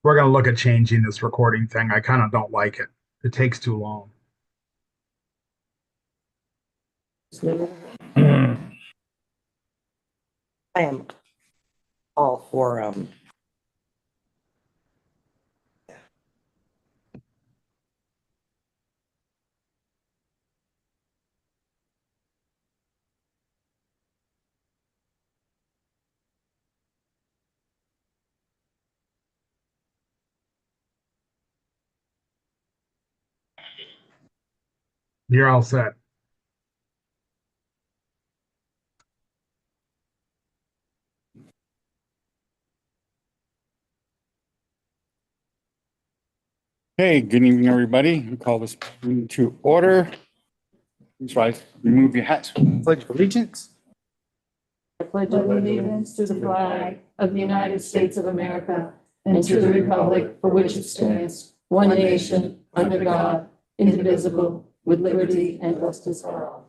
we're gonna look at changing this recording thing. I kind of don't like it. It takes too long. I am all for You're all set. Hey, good evening, everybody. We call this meeting to order. Please rise, remove your hats, pledge of allegiance. I pledge allegiance to the flag of the United States of America and to the republic for which it stands, one nation, under God, indivisible, with liberty and justice for all.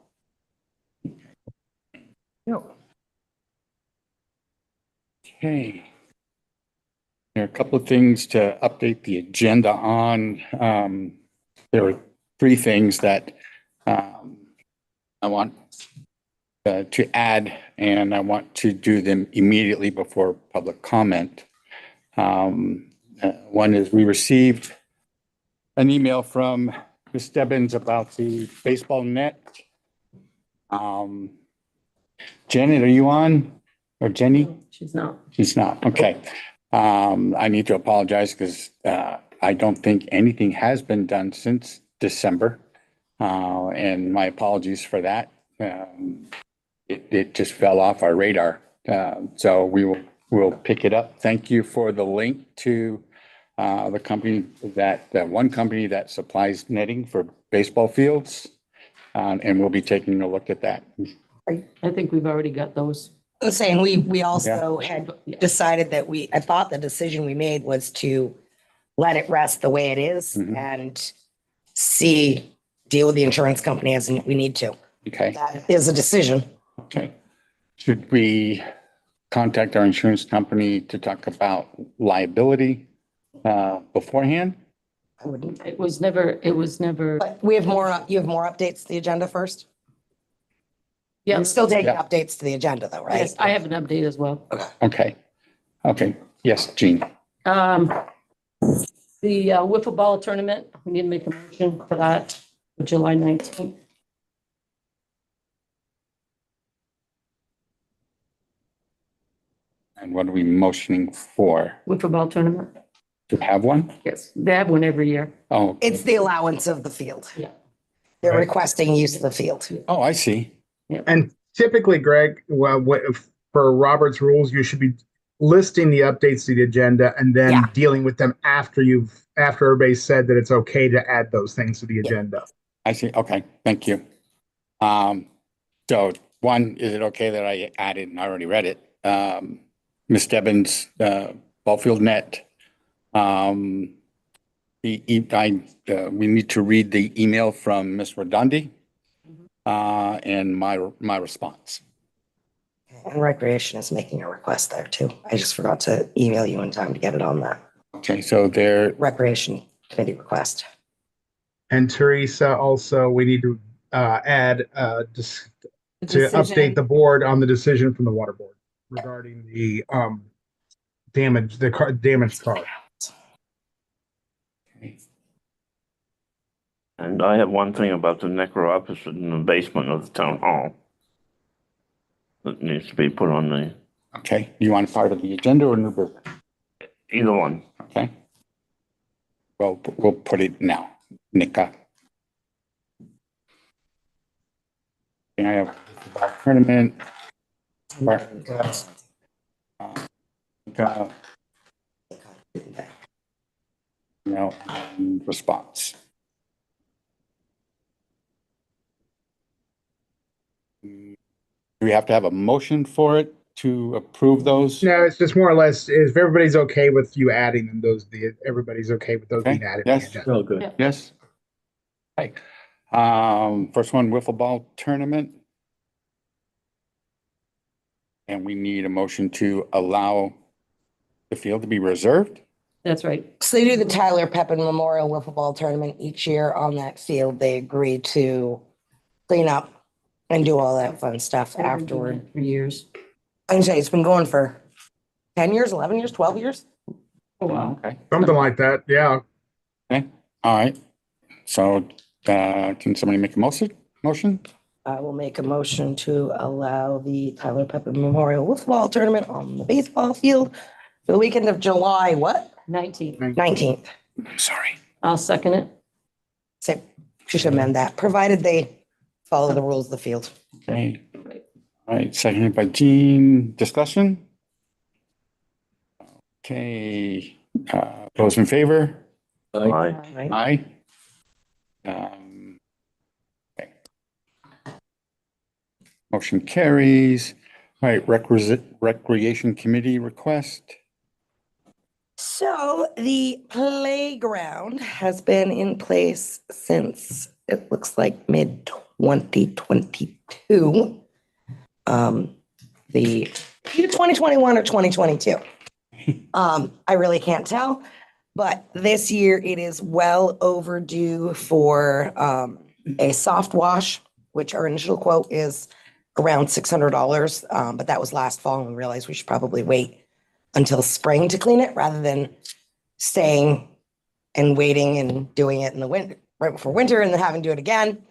Okay. There are a couple of things to update the agenda on. There were three things that I want to add, and I want to do them immediately before public comment. One is we received an email from Ms. Stebbins about the baseball net. Janet, are you on? Or Jenny? She's not. She's not. Okay. I need to apologize because I don't think anything has been done since December. And my apologies for that. It just fell off our radar. So we'll pick it up. Thank you for the link to the company one company that supplies netting for baseball fields. And we'll be taking a look at that. I think we've already got those. I was saying we also had decided that I thought the decision we made was to let it rest the way it is and deal with the insurance company as we need to. Okay. That is a decision. Okay. Should we contact our insurance company to talk about liability beforehand? I wouldn't. It was never. But you have more updates to the agenda first? Yeah, I'm still taking updates to the agenda though, right? yes, I have an update as well. Okay. Okay. Yes, Jean. The wiffle ball tournament, we need to make a motion for that, for July 19th. And what are we motioning for? Wiffle ball tournament. To have one? Yes, they have one every year. Oh. It's the allowance of the field. Yeah. They're requesting use of the field. Oh, I see. And typically, Greg, well, for Robert's rules, you should be listing the updates to the agenda and then dealing with them after everybody's said that it's okay to add those things to the agenda. I see. Okay. Thank you. So one, is it okay that I added, and I already read it, Ms. Stebbins, ball field net. We need to read the email from Ms. Redondi and my response. And Recreation is making a request there too. I just forgot to email you in time to get it on that. Okay, so there. Recreation Committee request. And Teresa, also, we need to add to update the board on the decision from the water board regarding the damaged car. And I have one thing about the necro opposite in the basement of the town hall that needs to be put on the, Okay, you want part of the agenda or new business? either one. Okay. Well, we'll put it now. Nika. I have tournament. No response. Do we have to have a motion for it to approve those? No, it's just more or less, if everybody's okay with you adding them, everybody's okay with those being added. Yes. Real good. Yeah. Yes. Okay. First one, wiffle ball tournament. And we need a motion to allow the field to be reserved. That's right. So they do the Tyler Pepin Memorial Wiffle Ball Tournament each year on that field. They agree to clean up and do all that fun stuff afterward. For years. I can say it's been going for 10 years, 11 years, 12 years. Oh, wow. Okay, Something like that, yeah. okay, all right. So, can somebody make a motion? I will make a motion to allow the Tyler Pepin Memorial Wiffle Ball Tournament on the baseball field for the weekend of July, what? 19. 19th. Sorry. I'll second it. So she should amend that, provided they follow the rules of the field. Okay, all right, seconded by Jean, discussion? Okay, those in favor? Aye. Right? Aye. Okay. Motion carries. All right, recreation committee request. So the playground has been in place since it looks like mid 2022. The either 2021 or 2022. I really can't tell, but this year it is well overdue for a soft wash, which our initial quote is around $600. But that was last fall, and we realized we should probably wait until spring to clean it rather than staying and waiting and doing it in the winter, right before winter, and then having to do it again.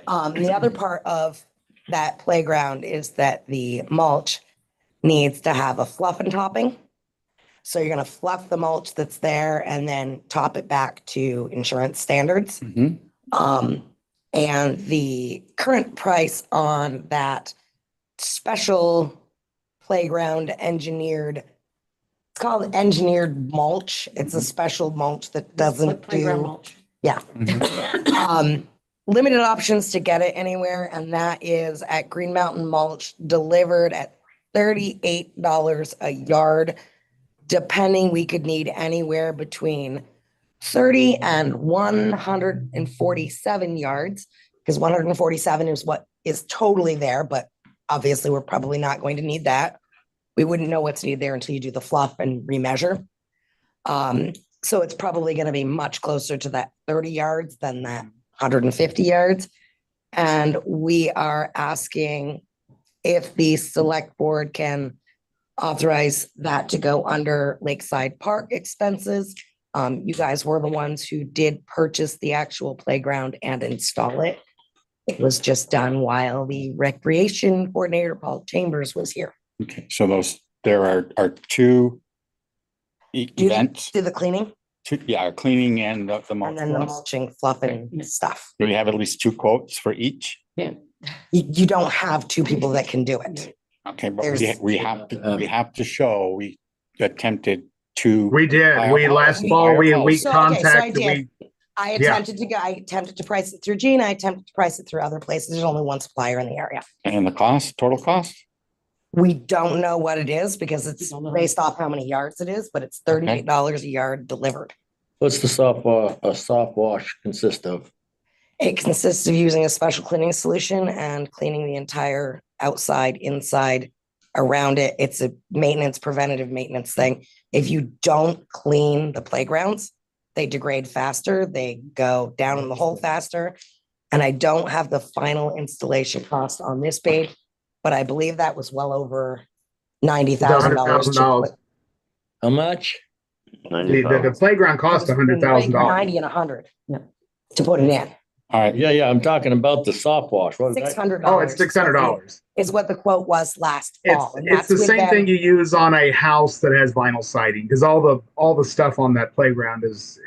The other part of that playground is that the mulch needs to have a fluff and topping. So you're going to fluff the mulch that's there and then top it back to insurance standards. Mhm. And the current price on that special playground engineered, it's called engineered mulch. It's a special mulch that doesn't Playground do, mulch. yeah. Mhm. Limited options to get it anywhere, and that is at Green Mountain Mulch, delivered at $38 a yard. Depending, we could need anywhere between 30 and 147 yards, because 147 is what is totally there, but obviously we're probably not going to need that. We wouldn't know what's needed there until you do the fluff and remeasure. So it's probably going to be much closer to that 30 yards than that 150 yards. And we are asking if the select board can authorize that to go under Lakeside Park expenses. You guys were the ones who did purchase the actual playground and install it. It was just done while the recreation coordinator, Paul Chambers, was here. Okay, so there are two events, Do the cleaning cleaning and the and mulch. then the mulching, fluffing stuff. Do we have at least two quotes for each? You don't have two people that can do it. Okay, but There's- we have to show we attempted to. We did. We last I fall, we So, okay, so I contacted, did. we, I Yeah. attempted to price it through Gene. I attempted to price it through other places. There's only one supplier in the area. And the cost, total cost? We don't know what it is because it's don't know. based off how many yards it is, but it's $38 a yard delivered. What's the a soft wash consist of? It consists of using a special cleaning solution and cleaning the entire outside, inside, around it. It's a preventative maintenance thing. If you don't clean the playgrounds, they degrade faster, they go down in the hole faster. And I don't have the final installation cost on this page, but I believe that was well over $90,000. $100,000. How much? the playground cost $100,000. 90 and 100. Yeah. To put it in. All right, Yeah, I'm talking about the soft wash. What is that? $600. Oh, it's $600. Is what the quote was last fall. and It's that's the with same them. thing you use on a house that has vinyl siding, because all the stuff on that playground is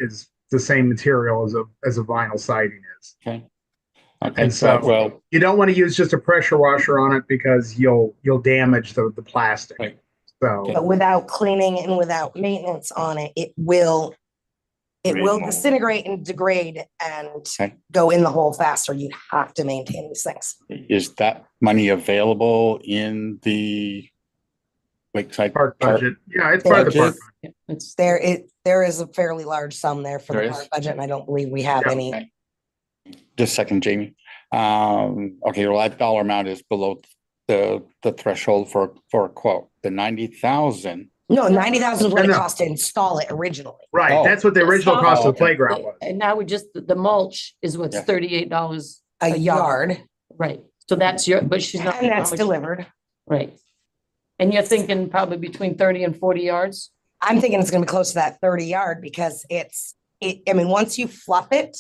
the same material as a vinyl siding is. okay. Okay, And so, so- well, You don't want to use just a pressure washer on it because you'll damage the plastic. Right. So But without cleaning and without maintenance on it, it will Remove. disintegrate and degrade and Okay. go in the hole faster. You have to maintain these things. is that money available in the Lakeside? park budget, yeah, it's part of the park. Budget? It's There is a fairly large sum there for There the is? park budget, and I don't believe we have Yeah. any. Okay. Just a second, Jamie. Okay, well, that dollar amount is below the threshold for a quote. The 90,000 No, 90,000 is what it No. cost to install it originally. Right, Oh. that's what the original It's cost of not- the playground was. And now we just, the mulch is what's Yes. $38. A yard, Right, so that's your, but she's not. and that's delivered. Right. And you're thinking probably between 30 and 40 yards? I'm thinking it's gonna be close to that 30 yard because I mean, once you fluff it,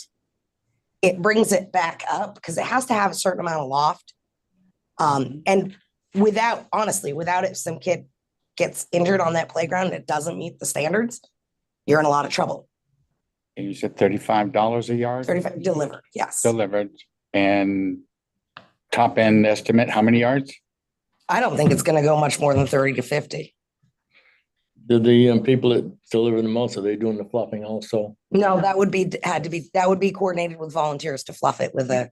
it brings it back up because it has to have a certain amount of loft. And honestly, without it, some kid gets injured on that playground and it doesn't meet the standards, you're in a lot of trouble. And you said $35 a yard 35 delivered, yes. delivered, and top end estimate, how many yards? I don't think it's gonna go much more than 30 to 50. Did the people that deliver the mulch, are they doing the fluffing also? No, that would be coordinated with volunteers to fluff it with a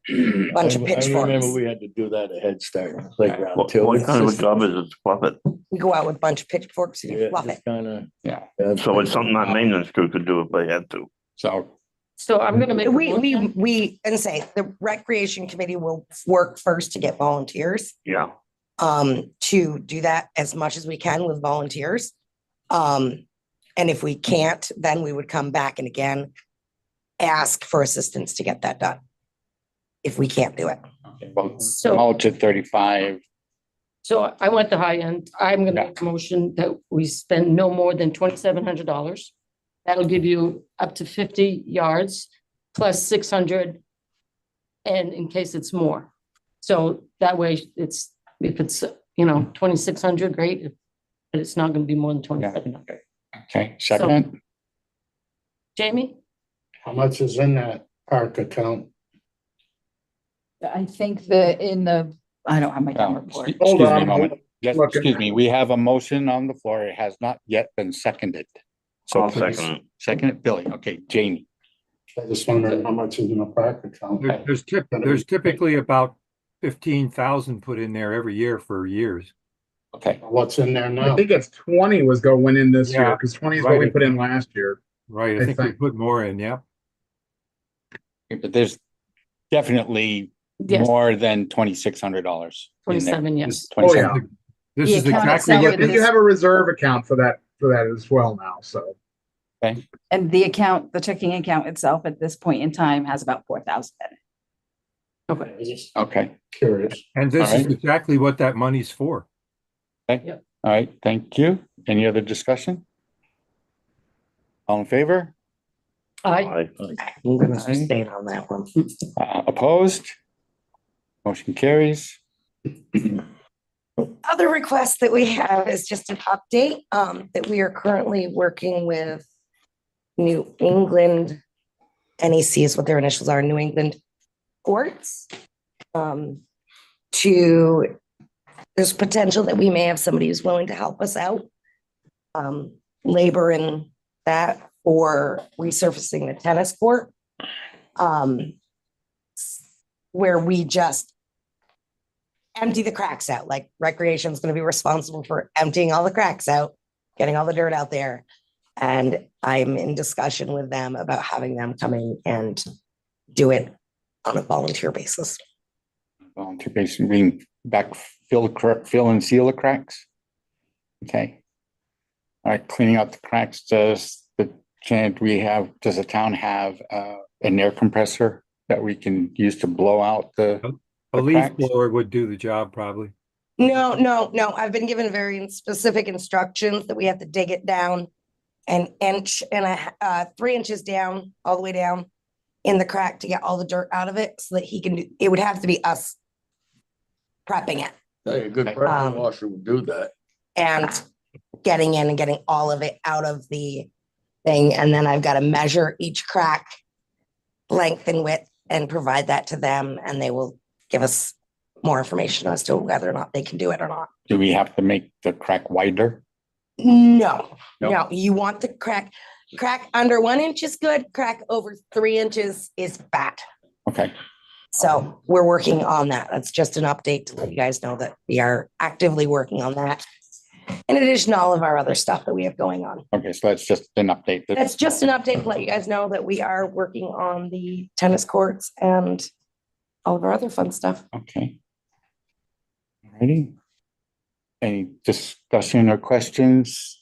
bunch of I remember pitchforks. we had to do that at Head Start and playground What too. kind of a job is it to fluff it? We go out with a bunch of pitchforks and you Yeah, fluff it's it. kinda. Yeah. So it's something that maintenance crew could do if they had to. So, So I'm gonna make. a motion. The recreation committee will work first to get volunteers, Yeah. to do that as much as we can with volunteers. And if we can't, then we would come back and again, ask for assistance to get that done. If we can't do it. well, So- mulch at 35, So I went the high end. I'm gonna Yeah. make a motion that we spend no more than $2,700. That'll give you up to 50 yards plus 600. And in case it's more. So that way if it's, 2,600, great. But it's not gonna be more than 2,700. okay, second, Jamie? How much is in that park account? I think I don't have my town report. excuse Hold me a on, moment. Just, looking. excuse me, we have a motion on the floor. It has not yet been seconded. So I'll please, second it. second it, Billy. Okay, Jamie. I just wondering how much is in the park account. There's typically about 15,000 put in there every year for years. Okay, What's in there I now? think it's 20 was going in this year, Yeah, because 20 is what we right. put in last year. Right, I I think we think. put more in, yeah. but there's definitely Yes, more than $2,600. 27, yes. Oh, yeah. This The is account exactly itself what, I think you have a reserve account for that as well now, so. And the checking account itself at this point in time has about 4,000 in it. Okay. Just Okay, curious. and this All is right. exactly what that money's for. all right, thank you. Any other discussion? All in favor? I, I'm gonna sustain on that one. Opposed? Motion carries. Other request that we have is just an update, that we are currently working with New England, NEC is what their initials are, New England Courts. There's potential that we may have somebody who's willing to help us out. Labor in that for resurfacing the tennis court. Where we just empty the cracks out, like recreation is going to be responsible for emptying all the cracks out, getting all the dirt out there. And I'm in discussion with them about having them come in and do it on a volunteer basis. Volunteer basis, being fill and seal the cracks. Okay. All right, cleaning out the cracks, does the town have an air compressor that we can use to blow out the A leaf cracks? blower would do the job probably. No. I've been given very specific instructions that we have to dig it down an inch and 3 inches down, all the way down in the crack to get all the dirt out of it so that he can do, it would have to be us prepping it Hey, a good pressure washer would do that. and getting in and getting all of it out of the thing. And then I've got to measure each crack length and width and provide that to them. And they will give us more information as to whether or not they can do it or not. Do we have to make the crack wider? No, No. no, you want the crack under 1 inch is good, crack over 3 inches is bad. Okay, So we're working on that. That's just an update to let you guys know that we are actively working on that. In addition to all of our other stuff that we have going on. okay, so that's just an update. That's just an update to let you guys know that we are working on the tennis courts and all of our other fun stuff. Okay. Alrighty. Any discussion or questions?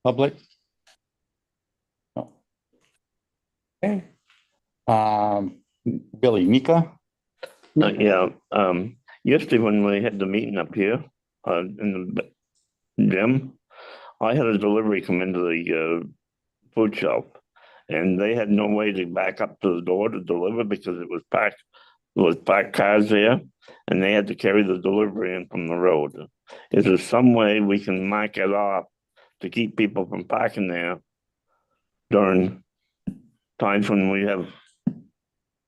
public? No. Okay. Billy, Nika? Yeah, yesterday when we had the meeting up here, in the gym, I had a delivery come into the, food shelf. And they had no way to back up to the door to deliver because it was packed cars there. And they had to carry the delivery in from the road. Is there some way we can mark it off to keep people from parking there during times when we have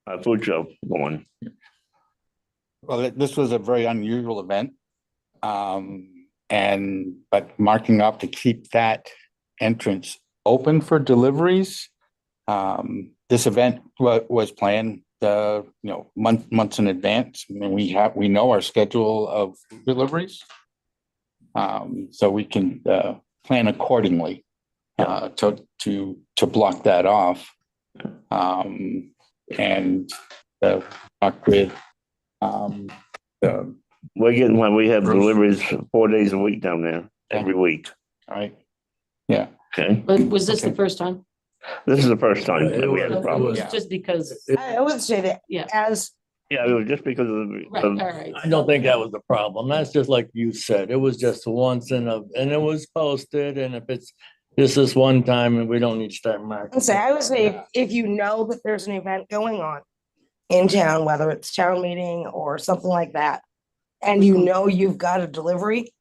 a food shelf going? Well, this was a very unusual event. But marking off to keep that entrance open for deliveries. This event was planned, months in advance. I mean, we know our schedule of deliveries. So we can, plan accordingly, to block that off. And, talk with, We're getting when we have deliveries 4 days a week down there, every week. all right. Yeah. Okay, But was this the Okay. first time? this is the first time It that we had a was- problem. It's just because, I would say that Yeah. as, Yeah, it was just because of right, all the, right. I don't think that was the problem. That's just like you said. It was just once and it was posted, and if it's just this one time, and we don't need to start marking. I would say if you know that there's an event going on in town, whether it's town meeting or something like that, and you know you've got a delivery,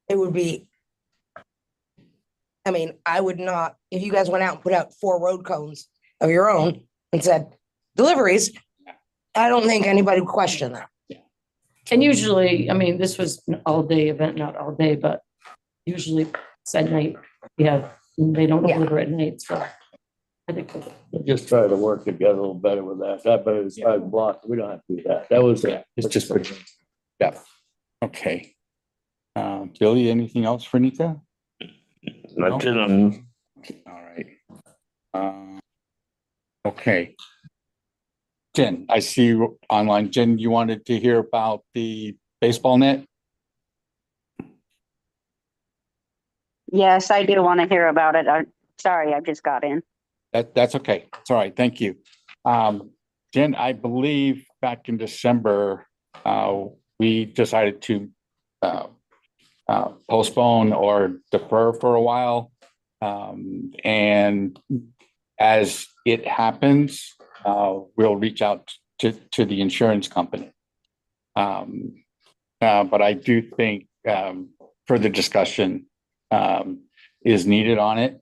it would be, I mean, I would not, if you guys went out and put out 4 road cones of your own and said deliveries, I don't think anybody would question that. And usually, I mean, this was an all-day event, not all day, but usually it's at night. Yeah, they don't Yeah. deliver at night, so. I think Just try to work together a little better with that. That, but it's 5 blocks. We don't have to do that. That was, It's just, yeah. Okay. Billy, anything else for Nika? that's it on, All right. Okay. Jen, I see you online. Jen, you wanted to hear about the baseball net? Yes, I do want to hear about it. Sorry, I just got in. That's okay. It's all right. Thank you. Jen, I believe back in December, we decided to postpone or defer for a while. And as it happens, we'll reach out to the insurance company. But I do think further discussion is needed on it.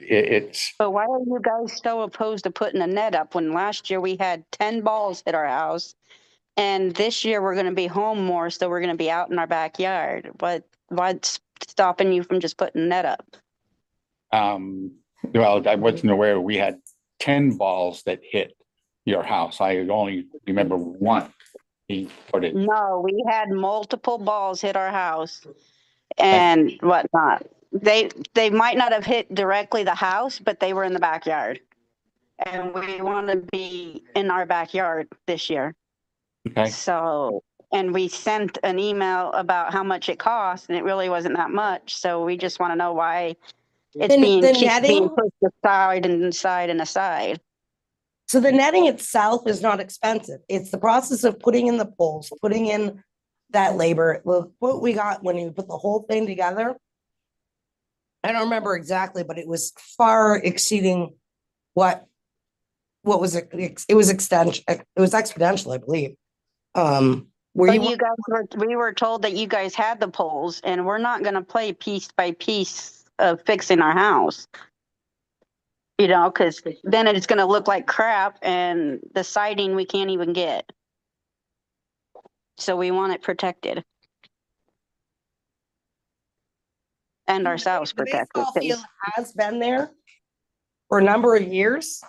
It's But why are you guys so opposed to putting a net up when last year we had 10 balls hit our house? And this year we're going to be home more, so we're going to be out in our backyard. What's stopping you from just putting a net up? well, I wasn't aware we had 10 balls that hit your house. I only remember one. He put it. No, we had multiple balls hit our house and whatnot. They might not have hit directly the house, but they were in the backyard. And we want to be in our backyard this year. Okay. So, and we sent an email about how much it cost, and it really wasn't that much. So we just want to know why it's being pushed aside and aside and aside. So the netting itself is not expensive. It's the process of putting in the poles, putting in that labor. What we got when you put the whole thing together, I don't remember exactly, but it was far exceeding what was it? It was extension. It was exponential, I believe. We were told that you guys had the poles, and we're not going to play piece by piece of fixing our house. You know, because then it's going to look like crap, and the siding we can't even get. So we want it protected. And ourselves The protected. baseball field has been there for a number of years.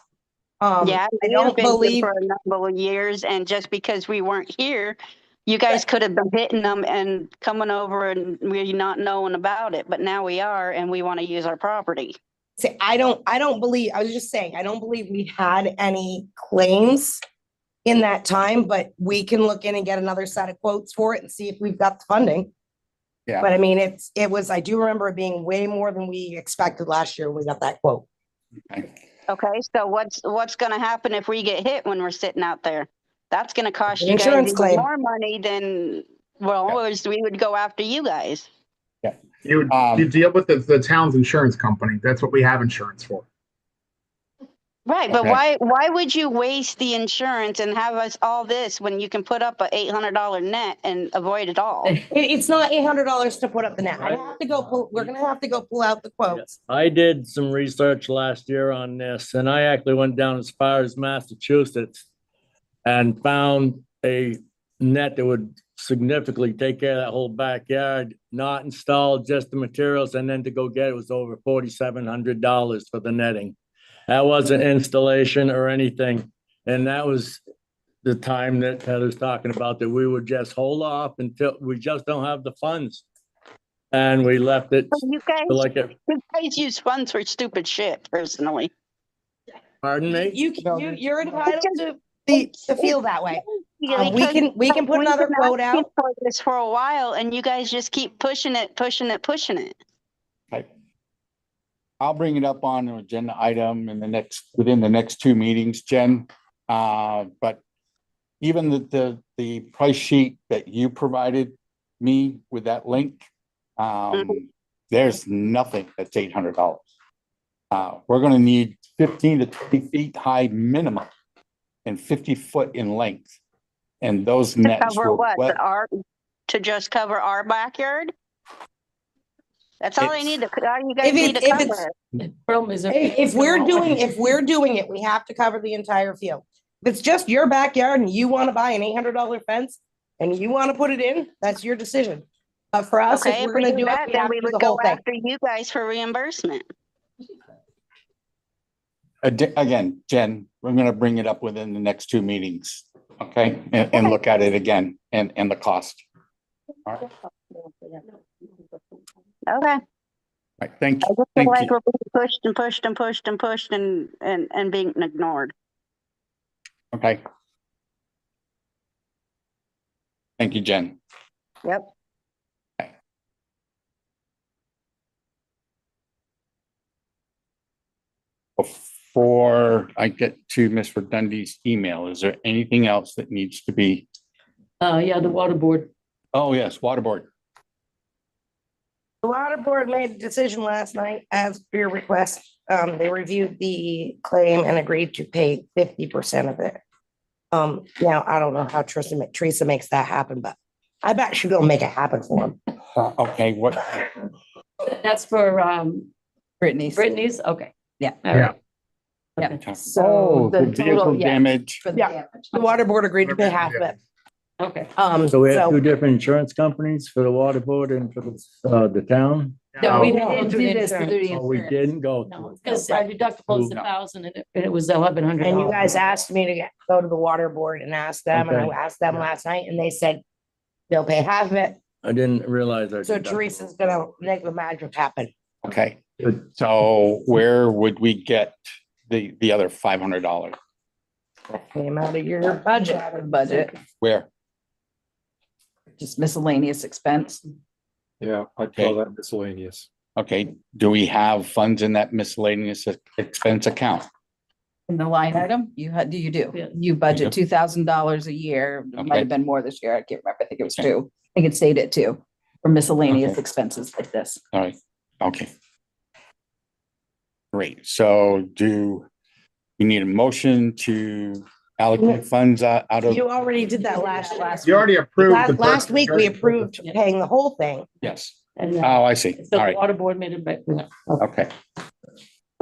Yeah, I don't believe for a number of years, and just because we weren't here, you guys could have been hitting them and coming over and we not knowing about it, but now we are, and we want to use our property. See, I don't believe, I was just saying, I don't believe we had any claims in that time, but we can look in and get another set of quotes for it and see if we've got the funding. Yeah. But I mean, I do remember it being way more than we expected last year when we got that quote. Okay. Okay, so what's gonna happen if we get hit when we're sitting out there? That's gonna cost An you guys insurance even claim. more money than, we would go after you guys. You Um, deal with the town's insurance company. That's what we have insurance for. Right, but Okay. why would you waste the insurance and have us all this when you can put up a $800 net and avoid it all? It's not $800 to put up the net. We're gonna have to go pull out the quotes. I did some research last year on this, and I actually went down as far as Massachusetts and found a net that would significantly take care of that whole backyard, not installed, just the materials, and then to go get it was over $4,700 for the netting. That wasn't installation or anything, and that was the time that Heather's talking about, that we would just hold off until we just don't have the funds. And we left it You guys use funds for stupid shit, personally. pardon me? You're entitled to feel that way. Yeah, We can put we've another been quote asking out. for this for a while, and you guys just keep pushing it. Okay. I'll bring it up on an agenda item within the next 2 meetings, Jen. But even the price sheet that you provided me with that link, there's nothing that's $800. We're gonna need 15 to 20 feet high minimum and 50 foot in length. And those To nets cover were what? wet. To just cover our backyard? That's all It's- you guys If need to it's- cover. Problem is. If we're doing it, we have to cover the entire field. If it's just your backyard and you want to buy an $800 fence and you want to put it in, that's your decision. But for us, Okay, if if we're we gonna do do it, that, we then have we to do would the go whole thing. after you guys for reimbursement. Again, Jen, we're gonna bring it up within the next 2 meetings, okay? And look at it again and the cost. All right, Okay. All right, thank I you. just feel Thank like you. we're being pushed and being ignored. Okay. Thank you, Jen. Yep. Before I get to Ms. Redundy's email, is there anything else that needs to be? Yeah, the water board. Oh, yes, water board. The water board made a decision last night as per your request. They reviewed the claim and agreed to pay 50% of it. Now I don't know how Teresa makes that happen, but I bet she'll make it happen for him. Okay, what? That's for Brittany's. Brittany's, okay. Yeah. All right. Yeah. Oh, So the the vehicle total, yeah, damage. for the Yeah. damage. The water board agreed to pay half of it. Okay. So we have two different insurance companies for the water board and for the town? No, we No. didn't Do this to do the Oh, we insurance. didn't go. No, because our deductible is No. 1,000 and it was $1,100. And you guys asked me to go to the water board and ask them, and I Okay. asked them last night, and they said they'll pay half of it. I didn't realize that. So Teresa's gonna make the magic happen. Okay, so where would we get the other $500? Came out of your budget. Out of budget, Where? just miscellaneous expense. Yeah, I'd Okay. call that miscellaneous. Okay, do we have funds in that miscellaneous expense account? In the line item, do you do? Yeah. You budget $2,000 a year. It might Okay. have been more this year. I can't remember. I think it was Okay. 2. I think it stayed at 2 for miscellaneous Okay. expenses like this. All right, okay. Great, so do we need a motion to allocate funds out of? You already did that last. You already approved. the Last week, we purchase. approved paying the whole thing. Yes, And oh, I see, so all the right, water board made it back. okay,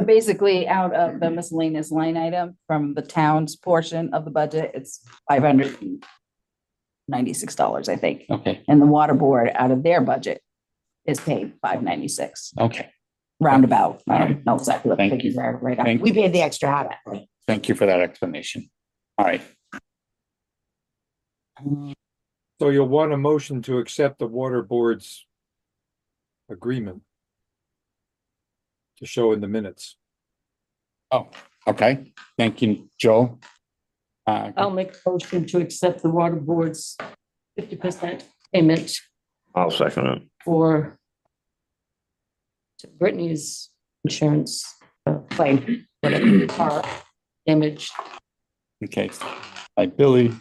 Basically, out of the miscellaneous line item from the town's portion of the budget, it's $596, I think. okay, And the water board out of their budget is paid $596, okay. roundabout. I don't know exactly what the Thank figures you. are right now. Thank We paid the extra half. Thank you for that explanation. All right, So you'll want a motion to accept the water board's agreement to show in the minutes. oh, okay, thank you, Joe. I'll make a motion to accept the water board's 50% payment. I'll second it. for Brittany's insurance claim, whatever, car damage. Okay, by Billy.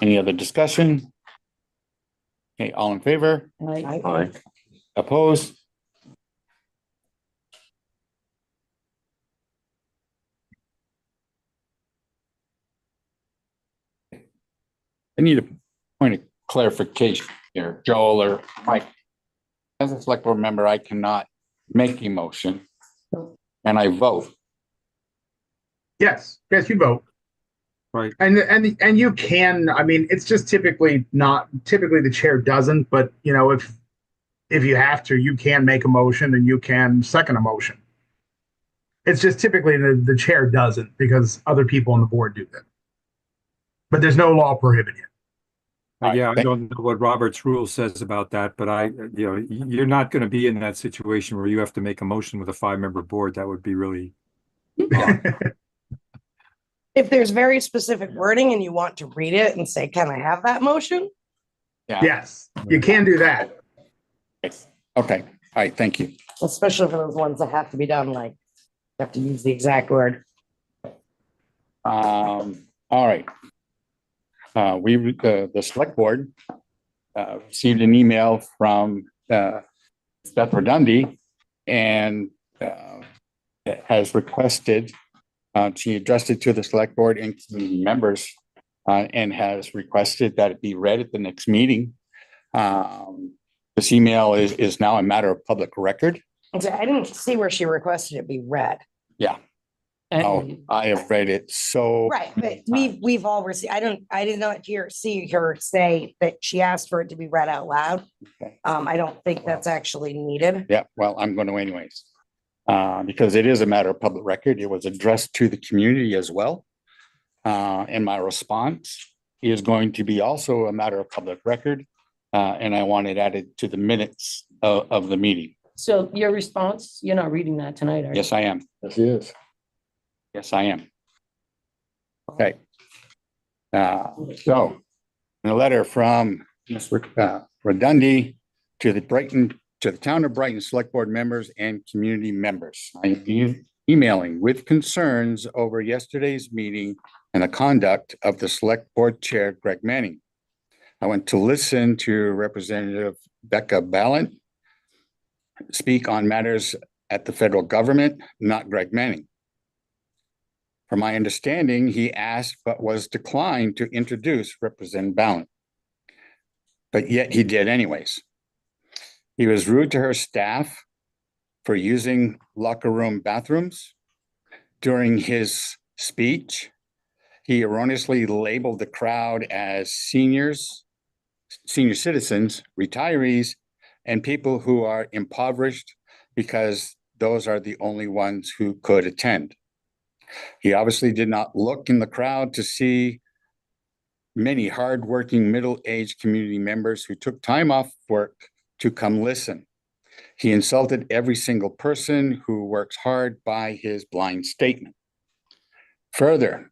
Any other discussion? Okay, all in favor? Aye. Opposed? I need a point of clarification here, Joel or Mike. As a select board member, I cannot make a motion and I vote. Yes, you vote. Right. And you can, I mean, it's just typically the chair doesn't, but you know, if you have to, you can make a motion and you can second a motion. It's just typically the chair doesn't because other people on the board do that. But there's no law prohibiting it. Yeah, I don't know what Robert's rule says about that, but you're not going to be in that situation where you have to make a motion with a 5-member board. That would be really odd. If there's very specific wording and you want to read it and say, can I have that motion? Yeah. Yes, you can do that. Yes. Okay. All right. Thank you. Especially for those ones that have to be done, like, you have to use the exact word. All right. The select board received an email from Beth Redundy and has requested, she addressed it to the select board and community members and has requested that it be read at the next meeting. This email is now a matter of public record. Okay, I didn't see where she requested it be read. Yeah. Oh, I have read it so. Right, but we've all received, I did not see her say that she asked for it to be read out loud. Okay. I don't think that's actually needed. Yeah, well, I'm going to anyways. Because it is a matter of public record. It was addressed to the community as well. And my response is going to be also a matter of public record. And I want it added to the minutes of the meeting. So your response, you're not reading that tonight, are you? Yes, I am. Yes, he is. Yes, I am. Okay. So, in a letter from Ms. Redundy to the town of Brighton Select Board members and community members. I am emailing with concerns over yesterday's meeting and the conduct of the Select Board Chair, Greg Manning. I went to listen to Representative Becca Ballant speak on matters at the federal government, not Greg Manning. From my understanding, he asked but was declined to introduce Representative Ballant, but yet he did anyways. He was rude to her staff for using locker room bathrooms. During his speech, he erroneously labeled the crowd as senior citizens, retirees, and people who are impoverished because those are the only ones who could attend. He obviously did not look in the crowd to see many hardworking middle-aged community members who took time off work to come listen. He insulted every single person who works hard by his blind statement. Further,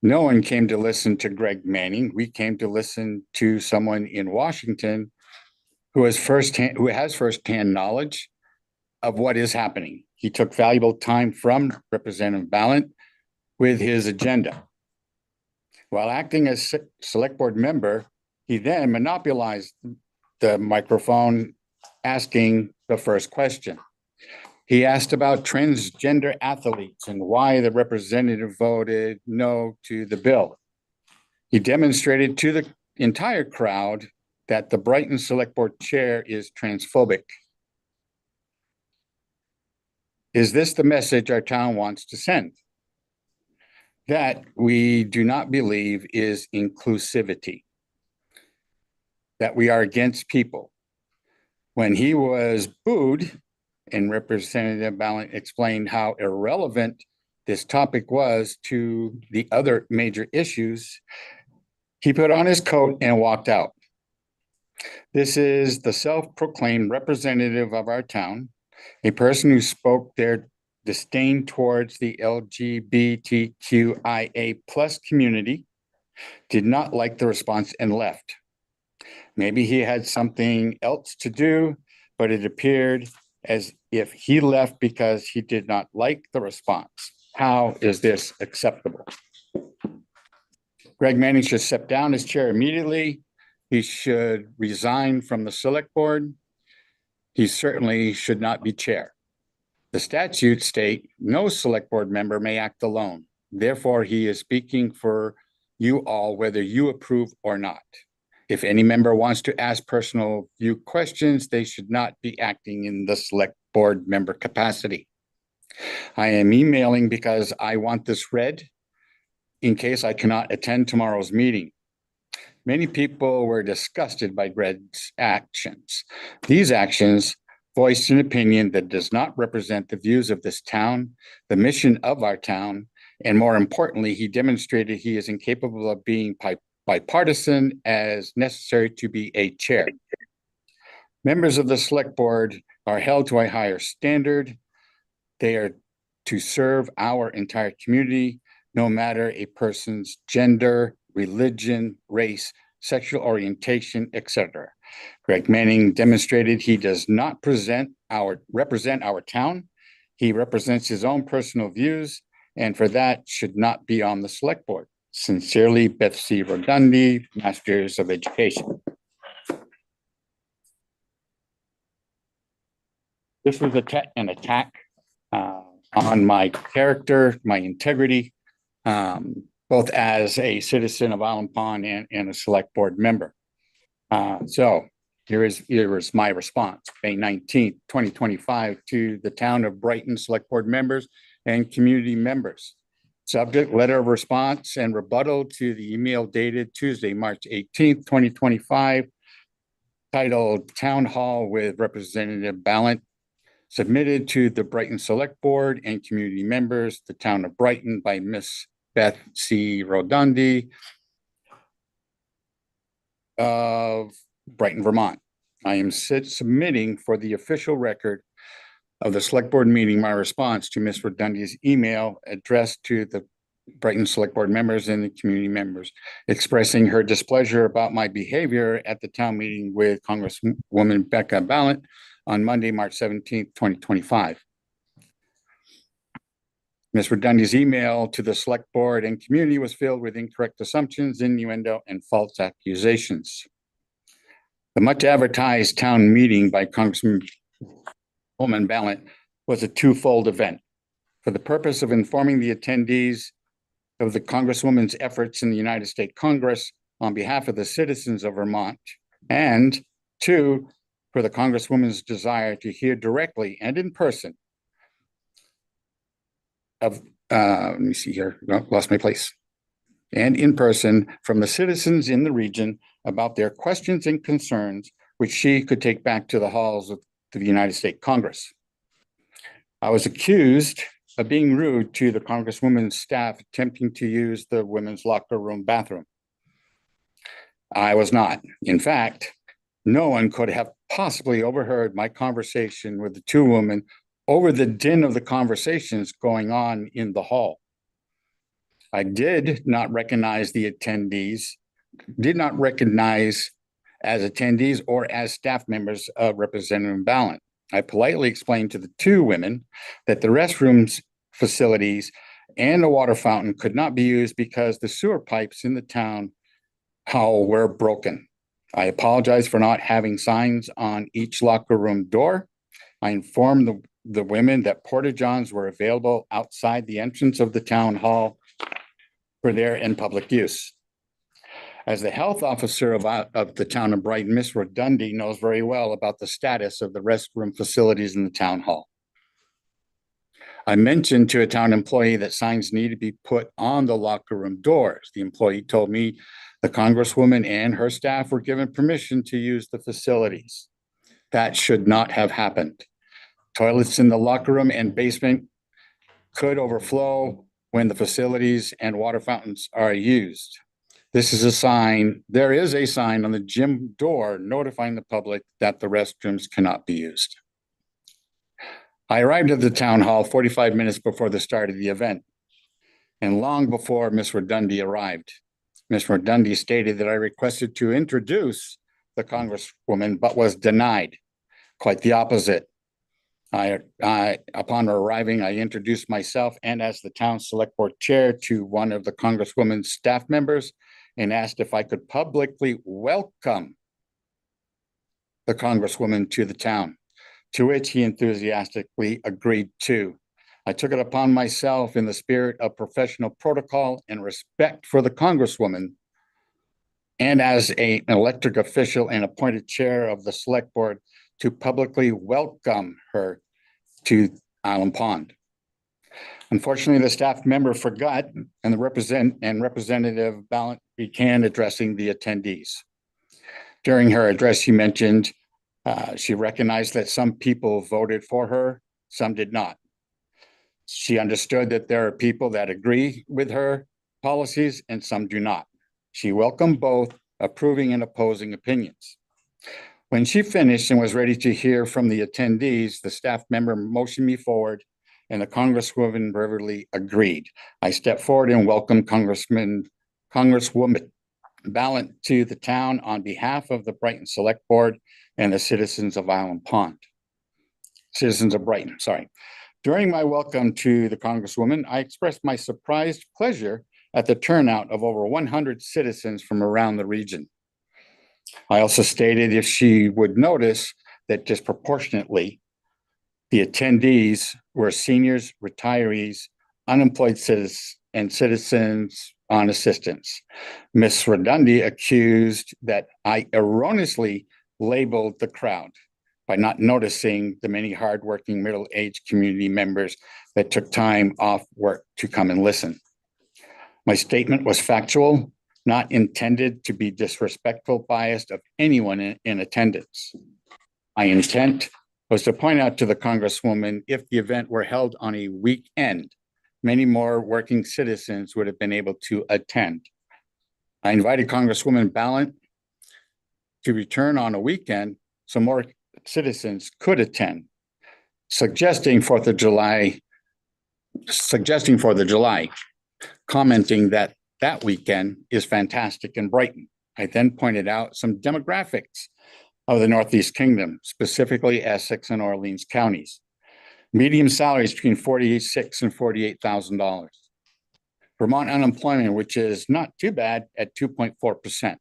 no one came to listen to Greg Manning. We came to listen to someone in Washington who has firsthand knowledge of what is happening. He took valuable time from Representative Ballant with his agenda. While acting as select board member, he then monopolized the microphone, asking the first question. He asked about transgender athletes and why the representative voted no to the bill. He demonstrated to the entire crowd that the Brighton Select Board Chair is transphobic. Is this the message our town wants to send? That we do not believe is inclusivity, that we are against people. When he was booed, and Representative Ballant explained how irrelevant this topic was to the other major issues, he put on his coat and walked out. This is the self-proclaimed representative of our town, a person who spoke their disdain towards the LGBTQIA+ community, did not like the response and left. Maybe he had something else to do, but it appeared as if he left because he did not like the response. How is this acceptable? Greg Manning should step down as chair immediately. He should resign from the select board. He certainly should not be chair. The statutes state no select board member may act alone. Therefore, he is speaking for you all, whether you approve or not. If any member wants to ask personal view questions, they should not be acting in the select board member capacity. I am emailing because I want this read in case I cannot attend tomorrow's meeting. Many people were disgusted by Greg's actions. These actions voiced an opinion that does not represent the views of this town, the mission of our town, and more importantly, he demonstrated he is incapable of being bipartisan as necessary to be a chair. Members of the select board are held to a higher standard. They are to serve our entire community, no matter a person's gender, religion, race, sexual orientation, etc. Greg Manning demonstrated he does not represent our town. He represents his own personal views, and for that should not be on the select board. Sincerely, Beth C. Rodundi, Masters of Education. This was an attack on my character, my integrity, both as a citizen of Island Pond and a select board member. So here is my response, May 19th, 2025, to the town of Brighton select board members and community members. Subject, letter of response and rebuttal to the email dated Tuesday, March 18th, 2025, titled Town Hall with Representative Ballant, submitted to the Brighton Select Board and community members, the town of Brighton, by Miss Beth C. Rodundi of Brighton, Vermont. I am submitting for the official record of the select board meeting my response to Ms. Rodundi's email addressed to the Brighton Select Board members and the community members, expressing her displeasure about my behavior at the town meeting with Congresswoman Becca Ballant on Monday, March 17th, 2025. Ms. Rodundi's email to the select board and community was filled with incorrect assumptions, innuendo, and false accusations. The much advertised town meeting by Congresswoman Ballant was a twofold event. For the purpose of informing the attendees of the Congresswoman's efforts in the United States Congress on behalf of the citizens of Vermont, and two, for the Congresswoman's desire to hear directly and in person let me see here, lost my place, and in person from the citizens in the region about their questions and concerns, which she could take back to the halls of the United States Congress. I was accused of being rude to the Congresswoman's staff attempting to use the women's locker room bathroom. I was not. In fact, no one could have possibly overheard my conversation with the two women over the din of the conversations going on in the hall. I did not recognize the attendees, did not recognize as attendees or as staff members of Representative Ballant. I politely explained to the two women that the restrooms facilities and the water fountain could not be used because the sewer pipes in the town hall were broken. I apologize for not having signs on each locker room door. I informed the women that porta-johns were available outside the entrance of the town hall for their and public use. As the health officer of the town of Brighton, Ms. Rodundi knows very well about the status of the restroom facilities in the town hall. I mentioned to a town employee that signs need to be put on the locker room doors. The employee told me the Congresswoman and her staff were given permission to use the facilities. That should not have happened. Toilets in the locker room and basement could overflow when the facilities and water fountains are used. This is a sign, there is a sign on the gym door notifying the public that the restrooms cannot be used. I arrived at the town hall 45 minutes before the start of the event and long before Ms. Rodundi arrived. Ms. Rodundi stated that I requested to introduce the Congresswoman, but was denied. Quite the opposite. Upon arriving, I introduced myself and as the town select board chair to one of the Congresswoman's staff members and asked if I could publicly welcome the Congresswoman to the town, to which he enthusiastically agreed to. I took it upon myself in the spirit of professional protocol and respect for the Congresswoman, and as an elected official and appointed chair of the select board, to publicly welcome her to Island Pond. Unfortunately, the staff member forgot, and Representative Ballant began addressing the attendees. During her address, she mentioned she recognized that some people voted for her, some did not. She understood that there are people that agree with her policies and some do not. She welcomed both approving and opposing opinions. When she finished and was ready to hear from the attendees, the staff member motioned me forward and the Congresswoman readily agreed. I stepped forward and welcomed Congresswoman Ballant to the town on behalf of the Brighton Select Board and the citizens of Island Pond. Citizens of Brighton, sorry. During my welcome to the Congresswoman, I expressed my surprised pleasure at the turnout of over 100 citizens from around the region. I also stated if she would notice that disproportionately, the attendees were seniors, retirees, unemployed citizens, and citizens on assistance. Ms. Redundi accused that I erroneously labeled the crowd by not noticing the many hardworking middle-aged community members that took time off work to come and listen. My statement was factual, not intended to be disrespectful, biased of anyone in attendance. My intent was to point out to the Congresswoman, if the event were held on a weekend, many more working citizens would have been able to attend. I invited Congresswoman Ballant to return on a weekend so more citizens could attend, suggesting 4th of July, commenting that weekend is fantastic in Brighton. I then pointed out some demographics of the Northeast Kingdom, specifically Essex and Orleans counties. Median salaries between $46,000 and $48,000. Vermont unemployment, which is not too bad at 2.4%.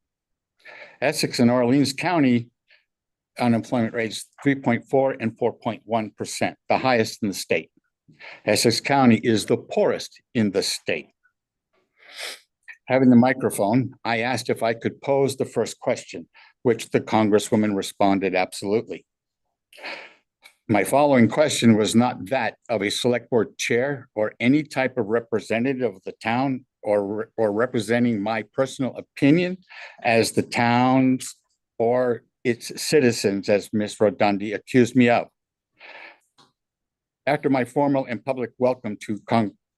Essex and Orleans County unemployment rates 3.4 and 4.1%, the highest in the state. Essex County is the poorest in the state. Having the microphone, I asked if I could pose the first question, which the Congresswoman responded absolutely. My following question was not that of a select board chair or any type of representative of the town or representing my personal opinion as the town's or its citizens, as Ms. Redundi accused me of. After my formal and public welcome to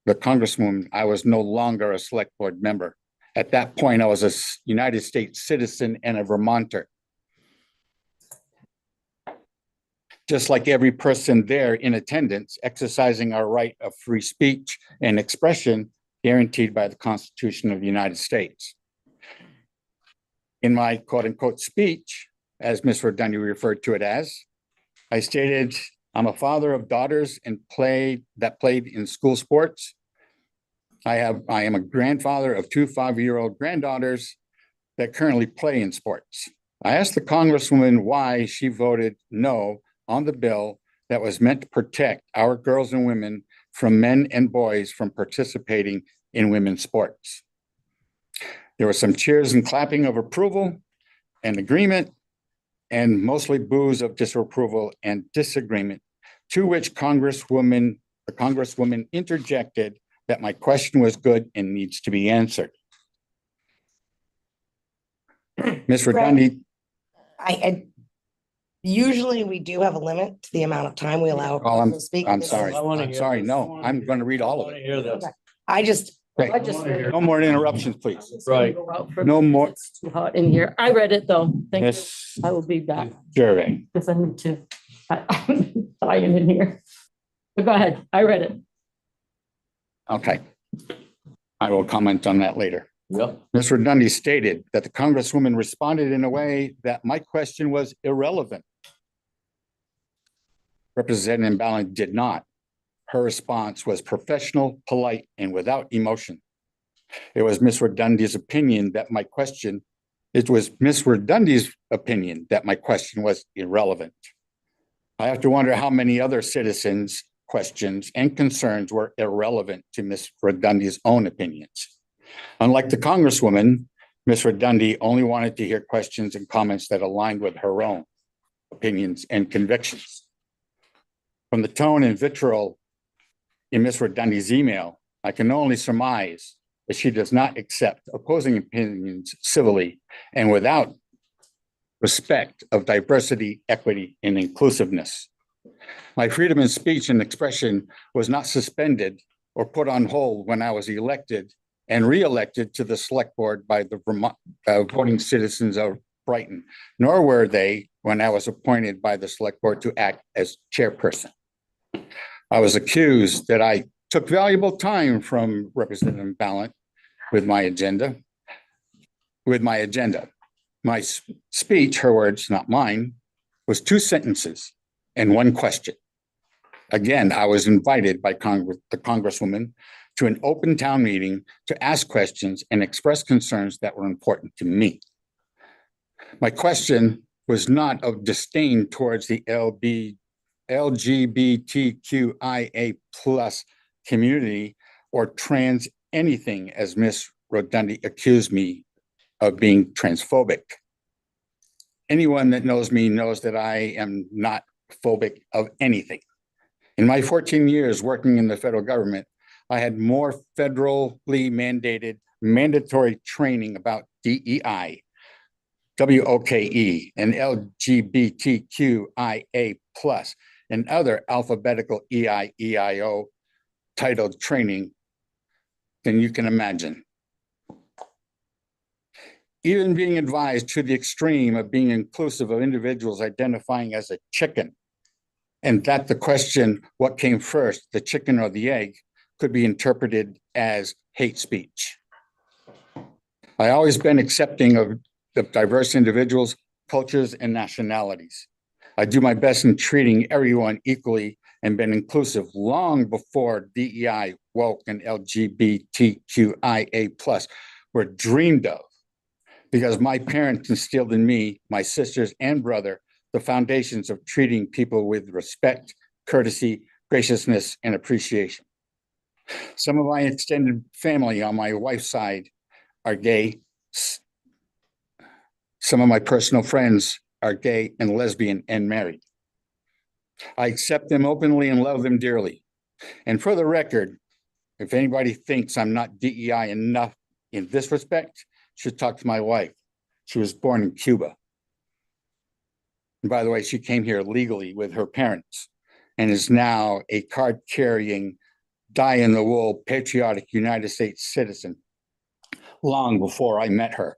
the Congresswoman, I was no longer a select board member. At that point, I was a United States citizen and a Vermonter. Just like every person there in attendance, exercising our right of free speech and expression guaranteed by the Constitution of the United States. In my quote unquote speech, as Ms. Redundi referred to it as, I stated, I'm a father of daughters and played in school sports. I am a grandfather of 2 5-year-old granddaughters that currently play in sports. I asked the Congresswoman why she voted no on the bill that was meant to protect our girls and women from men and boys from participating in women's sports. There were some cheers and clapping of approval and agreement, and mostly boos of disapproval and disagreement, to which the Congresswoman interjected that my question was good and needs to be answered. Ms. Redundi. Usually we do have a limit to the amount of time we allow. Oh, people to speak. I'm This sorry. is- I'm sorry. No, I'm going to read all of it. Hear this. I just, Okay. No more interruptions, please. Right. No more. It's too hot in here. I read it though. Thank you. Yes. I will be back Survey. because I need to. I'm dying in here. But go ahead. I read it. Okay. I will comment on that later. Yep. Ms. Redundi stated that the Congresswoman responded in a way that my question was irrelevant. Representative Ballin did not. Her response was professional, polite, and without emotion. It was Ms. Redundy's opinion that my question was irrelevant. I have to wonder how many other citizens' questions and concerns were irrelevant to Ms. Redundy's own opinions. Unlike the Congresswoman, Ms. Redundy only wanted to hear questions and comments that aligned with her own opinions and convictions. From the tone and vitriol in Ms. Redundy's email, I can only surmise that she does not accept opposing opinions civilly and without respect of diversity, equity, and inclusiveness. My freedom of speech and expression was not suspended or put on hold when I was elected and re-elected to the Select Board by the Vermont voting citizens of Brighton, nor were they when I was appointed by the Select Board to act as chairperson. I was accused that I took valuable time from Representative Ballin with my agenda. My speech, her words, not mine, was 2 sentences and 1 question. Again, I was invited by the Congresswoman to an open town meeting to ask questions and express concerns that were important to me. My question was not of disdain towards the LGBTQIA plus community or trans anything, as Ms. Rodundy accused me of being transphobic. Anyone that knows me knows that I am not phobic of anything. In my 14 years working in the federal government, I had more federally mandated mandatory training about DEI, WOKE, and LGBTQIA plus, and other alphabetical EIO titled training than you can imagine. Even being advised to the extreme of being inclusive of individuals identifying as a chicken, and that the question, what came first, the chicken or the egg, could be interpreted as hate speech. I always been accepting of diverse individuals, cultures, and nationalities. I do my best in treating everyone equally and been inclusive long before DEI, woke, and LGBTQIA plus were dreamed of, because my parents instilled in me, my sisters and brother, the foundations of treating people with respect, courtesy, graciousness, and appreciation. Some of my extended family on my wife's side are gay. Some of my personal friends are gay and lesbian and married. I accept them openly and love them dearly. And for the record, if anybody thinks I'm not DEI enough in this respect, should talk to my wife. She was born in Cuba. And by the way, she came here legally with her parents and is now a card-carrying, die-in-the-wool, patriotic United States citizen long before I met her.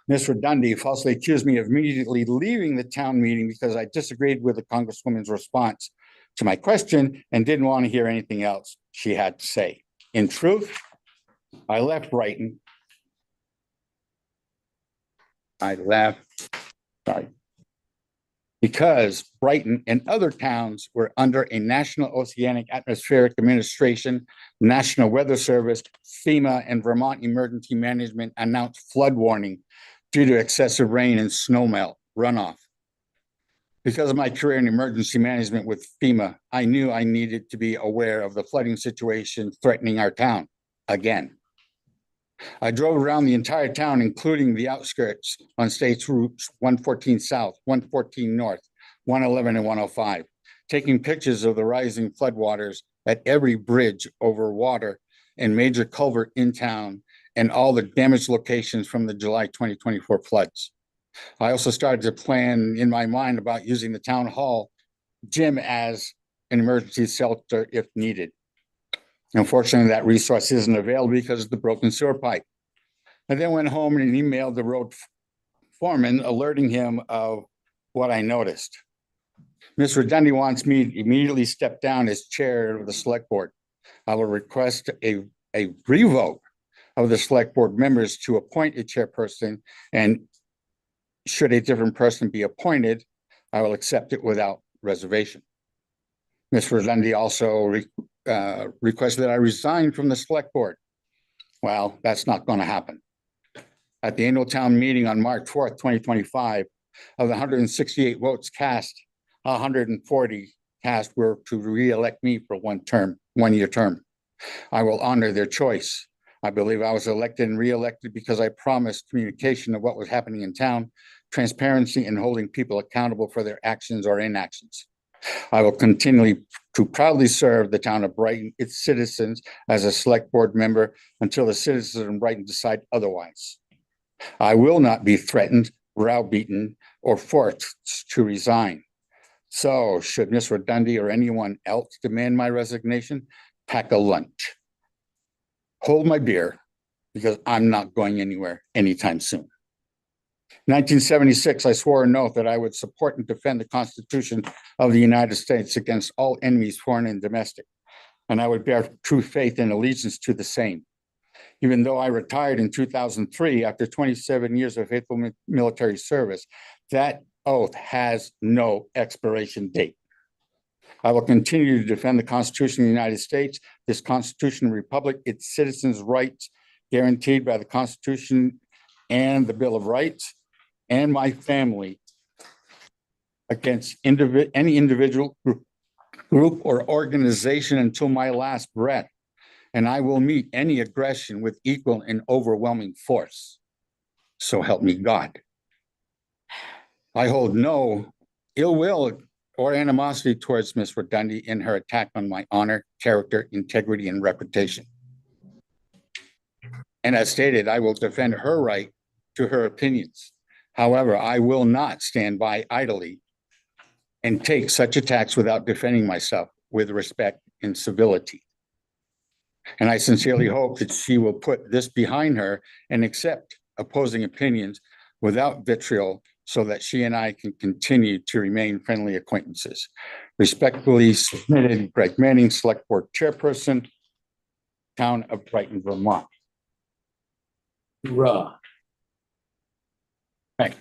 Ms. Redundy falsely accused me of immediately leaving the town meeting because I disagreed with the Congresswoman's response to my question and didn't want to hear anything else she had to say. In truth, I left Brighton. Because Brighton and other towns were under a National Oceanic Atmospheric Administration, National Weather Service, FEMA, and Vermont Emergency Management announced flood warning due to excessive rain and snowmelt runoff. Because of my career in emergency management with FEMA, I knew I needed to be aware of the flooding situation threatening our town again. I drove around the entire town, including the outskirts on states routes 114 South, 114 North, 111 and 105, taking pictures of the rising floodwaters at every bridge over water and major culvert in town and all the damaged locations from the July 2024 floods. I also started to plan in my mind about using the town hall gym as an emergency shelter if needed. Unfortunately, that resource isn't available because of the broken sewer pipe. I then went home and emailed the road foreman, alerting him of what I noticed. Ms. Redundy wants me to immediately step down as chair of the Select Board. I will request a revote of the Select Board members to appoint a chairperson, and should a different person be appointed, I will accept it without reservation. Ms. Rosendi also requested that I resign from the select board. Well, that's not going to happen. At the annual town meeting on March 4th, 2025, of the 168 votes cast, 140 cast were to re-elect me for 1-year term. I will honor their choice. I believe I was elected and re-elected because I promised communication of what was happening in town, transparency, and holding people accountable for their actions or inactions. I will continue to proudly serve the town of Brighton, its citizens, as a select board member until the citizens of Brighton decide otherwise. I will not be threatened, browbeaten, or forced to resign. So should Ms. Rodundi or anyone else demand my resignation, pack a lunch. Hold my beer, because I'm not going anywhere anytime soon. 1976, I swore an oath that I would support and defend the Constitution of the United States against all enemies, foreign and domestic, and I would bear true faith and allegiance to the same. Even though I retired in 2003 after 27 years of faithful military service, that oath has no expiration date. I will continue to defend the Constitution of the United States, this constitutional republic, its citizens' rights guaranteed by the Constitution and the Bill of Rights, and my family against any individual group or organization until my last breath. And I will meet any aggression with equal and overwhelming force. So help me God. I hold no ill will or animosity towards Ms. Rodundi in her attack on my honor, character, integrity, and reputation. And as stated, I will defend her right to her opinions. However, I will not stand by idly and take such attacks without defending myself with respect and civility. And I sincerely hope that she will put this behind her and accept opposing opinions without vitriol so that she and I can continue to remain friendly acquaintances. Respectfully submitted, Greg Manning, Select Board Chairperson, Town of Brighton, Vermont. Hoorah. Right.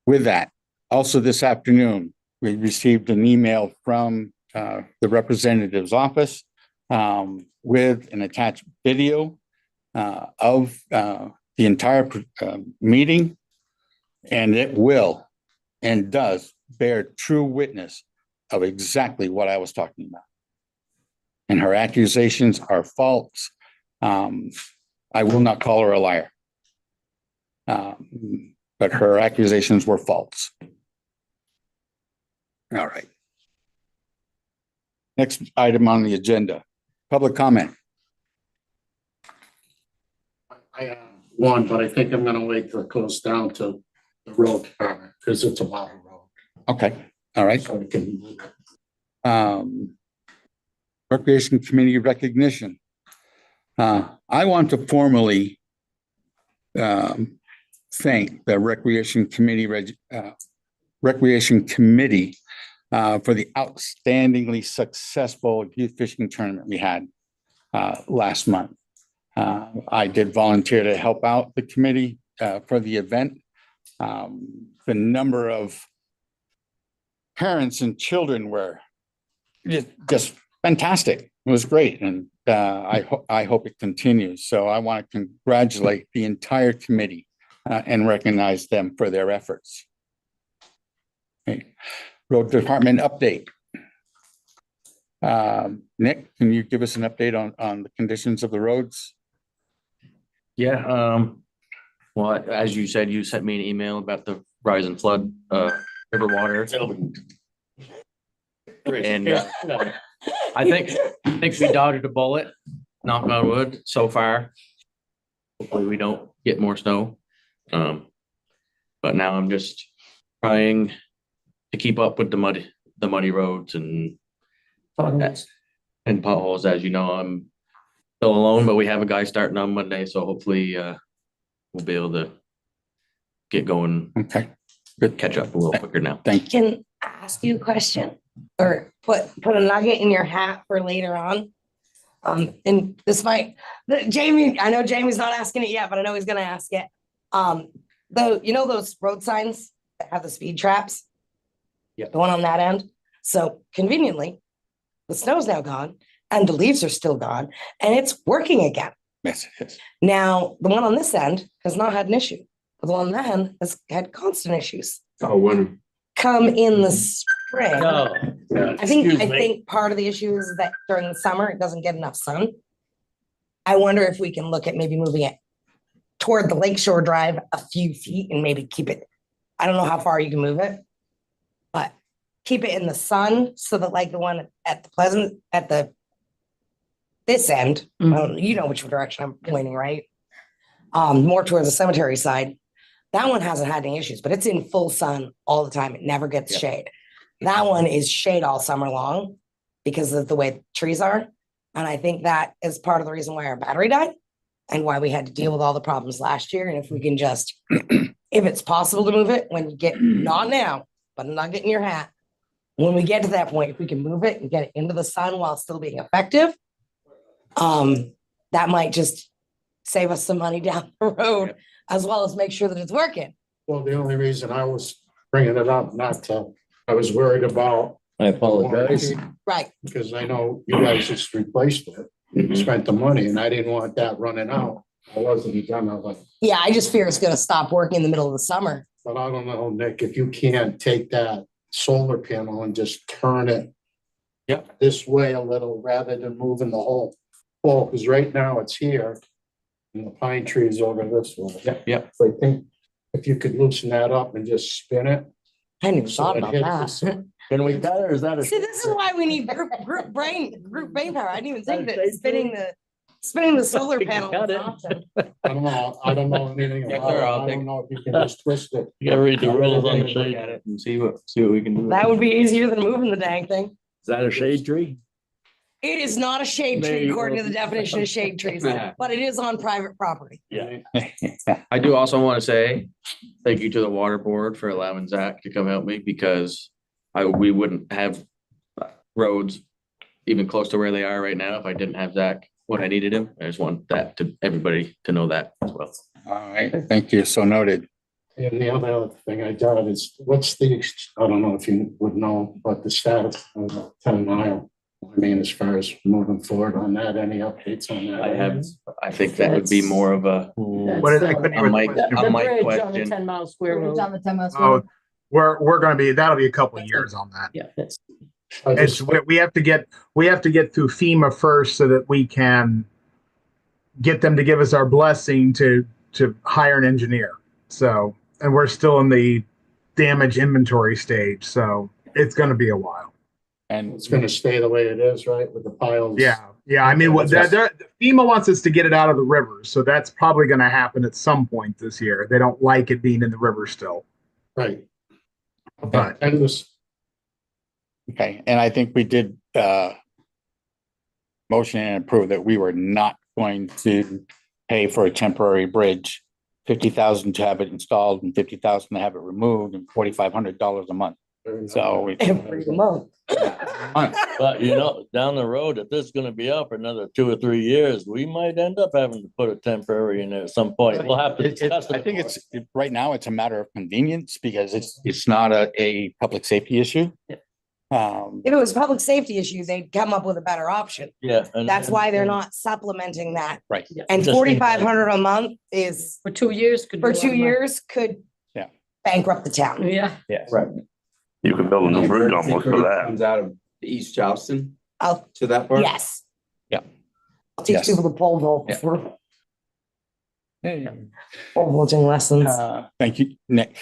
With that, also this afternoon, we received an email from the representative's office with an attached video of the entire meeting, and it will and does bear true witness of exactly what I was talking about. And her accusations are false. I will not call her a liar, but her accusations were false. All right. Next item on the agenda, public comment. I have one, but I think I'm gonna wait till it goes down to the road department, because it's a lot of road. Okay, all right. So we can move it. Recreation Committee recognition. I want to formally thank the Recreation Committee for the outstandingly successful youth fishing tournament we had last month. I did volunteer to help out the committee for the event. The number of parents and children were just fantastic. It was great, and I hope it continues. So I want to congratulate the entire committee and recognize them for their efforts. Okay. Road Department update. Nick, can you give us an update on the conditions of the roads? Yeah, well, as you said, you sent me an email about the rise and flood, river water. And I think we dodged a bullet, knock on wood, so far. Hopefully we don't get more snow. But now I'm just trying to keep up with the muddy roads and potholes. As you know, I'm still alone, but we have a guy starting on Monday, so hopefully we'll be able to get going. Okay, good. Catch up a little quicker now. Thank you. Can I ask you a question or put a nugget in your hat for later on? And this might, Jamie, I know Jamie's not asking it yet, but I know he's gonna ask it. Though, you know, those road signs that have the speed traps. Yep. The one on that end. So conveniently, the snow's now gone and the leaves are still gone and it's working again. Yes, it is. Now, the one on this end has not had an issue. But the one on that end has had constant issues. Oh, when. Come in the spring. No. I think part of the issue is that during the summer, it doesn't get enough sun. I wonder if we can look at maybe moving it toward the Lakeshore Drive a few feet and maybe keep it. I don't know how far you can move it, but keep it in the sun so that like the one at this end, you know which direction I'm pointing, right? More towards the cemetery side. That one hasn't had any issues, but it's in full sun all the time. It never gets shade. That one is shade all summer long because of the way trees are. And I think that is part of the reason why our battery died and why we had to deal with all the problems last year. And if we can just, if it's possible to move it when you get, not now, but not getting your hat. When we get to that point, if we can move it and get it into the sun while still being effective, that might just save us some money down the road, as well as make sure that it's working. Well, the only reason I was bringing it up, I was worried about. I apologize. Right. Because I know you guys just replaced it, you spent the money, and I didn't want that running out. I wasn't done, I was like, Yeah, I just fear it's gonna stop working in the middle of the summer. but I don't know, Nick, if you can't take that solar panel and just turn it this way a little rather than moving the whole pole, because right now it's here and the pine tree is over this way. Yep. So I think if you could loosen that up and just spin it. I hadn't even so thought it about hits that. the sun. Can we cut it or is that a? See, this is why we need group brain power. I didn't even think that spinning the solar We can panel cut was an it. option. I don't know anything Yeah, about sure, it. I'll I take- don't know if you can just twist it. You gotta read the rules on the Look shade. at it and see what we can do. That would be easier than moving the dang thing. Is that a shade tree? It is not a shade There tree you according go. to the definition of shade trees, but it is on private property. Yeah. I do also want to say thank you to the water board for allowing Zach to come help me because we wouldn't have roads even close to where they are right now if I didn't have Zach when I needed him. I just want that to everybody to know that as well. All right, thank you. So noted. And the other thing I got is, I don't know if you would know, but the status of the 10 mile. I mean, as far as moving forward on that, any updates on that? I think that would be more of a What is, I couldn't hear the Mike- question. a The Mike bridge on the question. 10-mile square Bridge road. on the 10 miles. Oh, we're gonna be, that'll be a couple of years on that. Yeah, that's. I It's, just- we have to get through FEMA first so that we can get them to give us our blessing to hire an engineer. So, and we're still in the damage inventory stage, so it's gonna be a while. And It's gonna stay the way it is, right, with the piles? Yeah. I mean, what FEMA wants us to get it out of the river, so that's probably gonna happen at some point this year. They don't like it being in the river still. Right. But And this, okay, and I think we did motion and approve that we were not going to pay for a temporary bridge, 50,000 to have it installed and 50,000 to have it removed and $4,500 a month. So we Every month. But you know, down the road, if this is gonna be up for another 2 or 3 years, we might end up having to put a temporary in there at some point. We'll have to discuss I it. think right now it's a matter of convenience because it's not a public safety issue. If it was a public safety issue, they'd come up with a better option. Yeah. and- That's why they're not supplementing that. Right. Yeah, And just- 4,500 a month is, For 2 years. could for be a lot 2 of money. years, could Yeah. bankrupt the town. Yeah. Right. You could build a new bridge almost for that. Comes out of East Charleston I'll, to that part? yes. Yeah. I'll teach Yes. people the pole vault Yeah. through pole vaulting lessons. Thank you, Nick.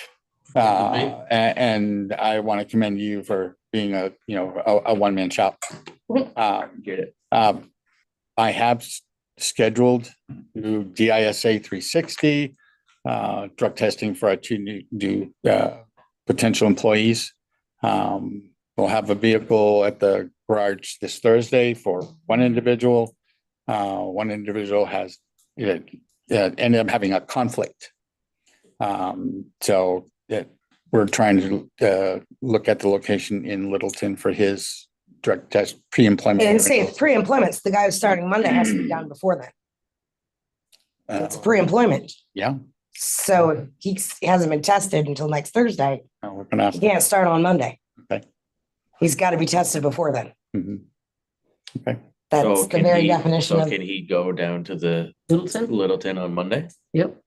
And I want to commend you for being a one-man shop. Get it. I have scheduled new DISA 360 drug testing for our two new potential employees. We'll have a vehicle at the garage this Thursday for one individual. One individual has ended up having a conflict. So that we're trying to look at the location in Littleton for his drug test pre-employment. And say it's pre-employment. The guy who's starting Monday has to be done before then. It's pre-employment. Yeah, So he hasn't been tested until next Thursday. We're gonna have He to. can't start on Monday. Okay. He's got to be tested before then. Mhm. Okay. That's So the can very he- definition So of, can he go down to the Littleton? Littleton on Monday? Yep.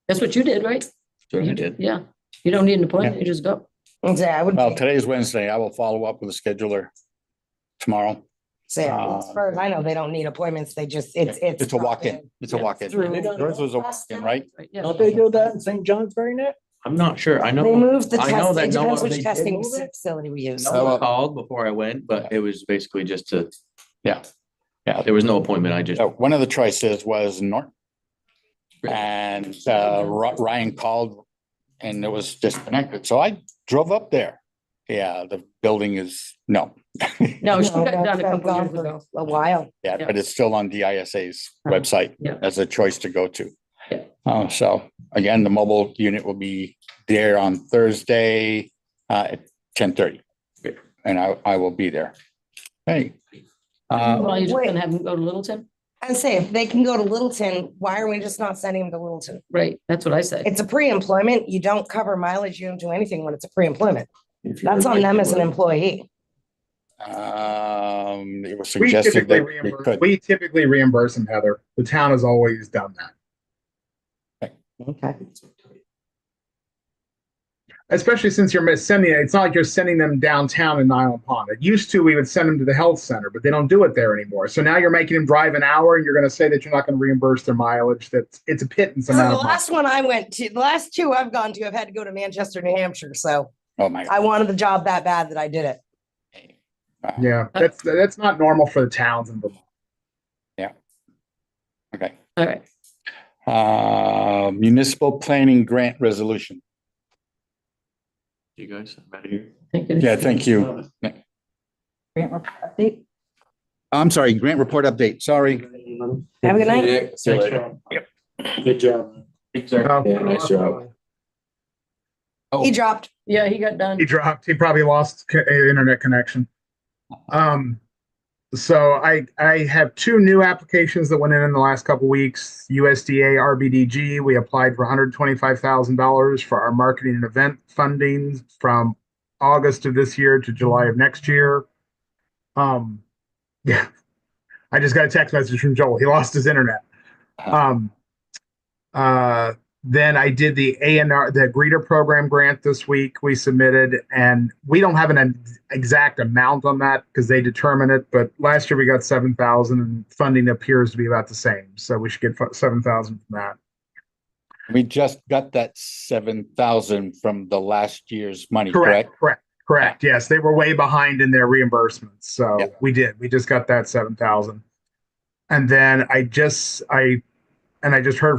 That's what you did, right? So You I did. Yeah. You don't need an appointment, you just go. I would Well, today's Wednesday. I will follow up with the scheduler tomorrow. say, as far as I know, they don't need appointments. They just, it's. It's a walk-in. It's a Yeah. walk-in. Through- Yours was a walk-in, right? Yeah. Don't they do that in St. Johnsbury now? I'm not sure. I know. They moved the I know test, that it no depends one- which they testing did move it? facility we use. No one called before I went, but it was basically just to, Yeah. Yeah. there was no appointment. I just. One of the choices was Norton. And Ryan called and it was disconnected. So I drove up there. Yeah, the building is, no. No, she got that's done a been couple gone years for ago. A while. Yeah, Yeah. but it's still on DISA's Right. website Yeah. as a choice to go to. Yeah. So again, the mobile unit will be there on Thursday at 10:30. Great. And I will be there. Hey. Well, you're just Wait. gonna have them go to Littleton? And say, if they can go to Littleton, why are we just not sending them to Littleton? Right, that's what I said. It's a pre-employment. You don't cover mileage. You don't do anything when it's a pre-employment. That's on them as an employee. It was suggested that we could. We typically reimburse them, Heather. The town has always done that. Okay. Especially since you're sending, it's not like you're sending them downtown in Island Pond. It used to, we would send them to the health center, but they don't do it there anymore. So now you're making them drive an hour and you're going to say that you're not going to reimburse their mileage. It's a pittance So amount the of money. last one I went to, the last two I've gone to, I've had to go to Manchester, New Hampshire. So Oh, my. I wanted the job that bad that I did it. Yeah, that's not normal for the towns in Vermont. Okay. All right. Municipal planning grant resolution. You guys ready? Yeah, thank you. Grant report update. I'm sorry, grant report update. Sorry. Have a good night. See you later. Good job. Yeah, nice job. He dropped. Yeah, he got done. He dropped. He probably lost internet connection. So I have two new applications that went in the last couple weeks. USDA RBDG. We applied for $125,000 for our marketing and event funding from August of this year to July of next year. Yeah, I just got a text message from Joel. He lost his internet. Then I did the A&R, the Greeter Program grant this week. We submitted, and we don't have an exact amount on that because they determine it. But last year we got 7,000, and funding appears to be about the same. So we should get 7,000 from that. We just got that 7,000 from the last year's money, correct? Correct. Yes, they were way behind in their reimbursements. So Yeah. we did. We just got that 7,000. And then I just heard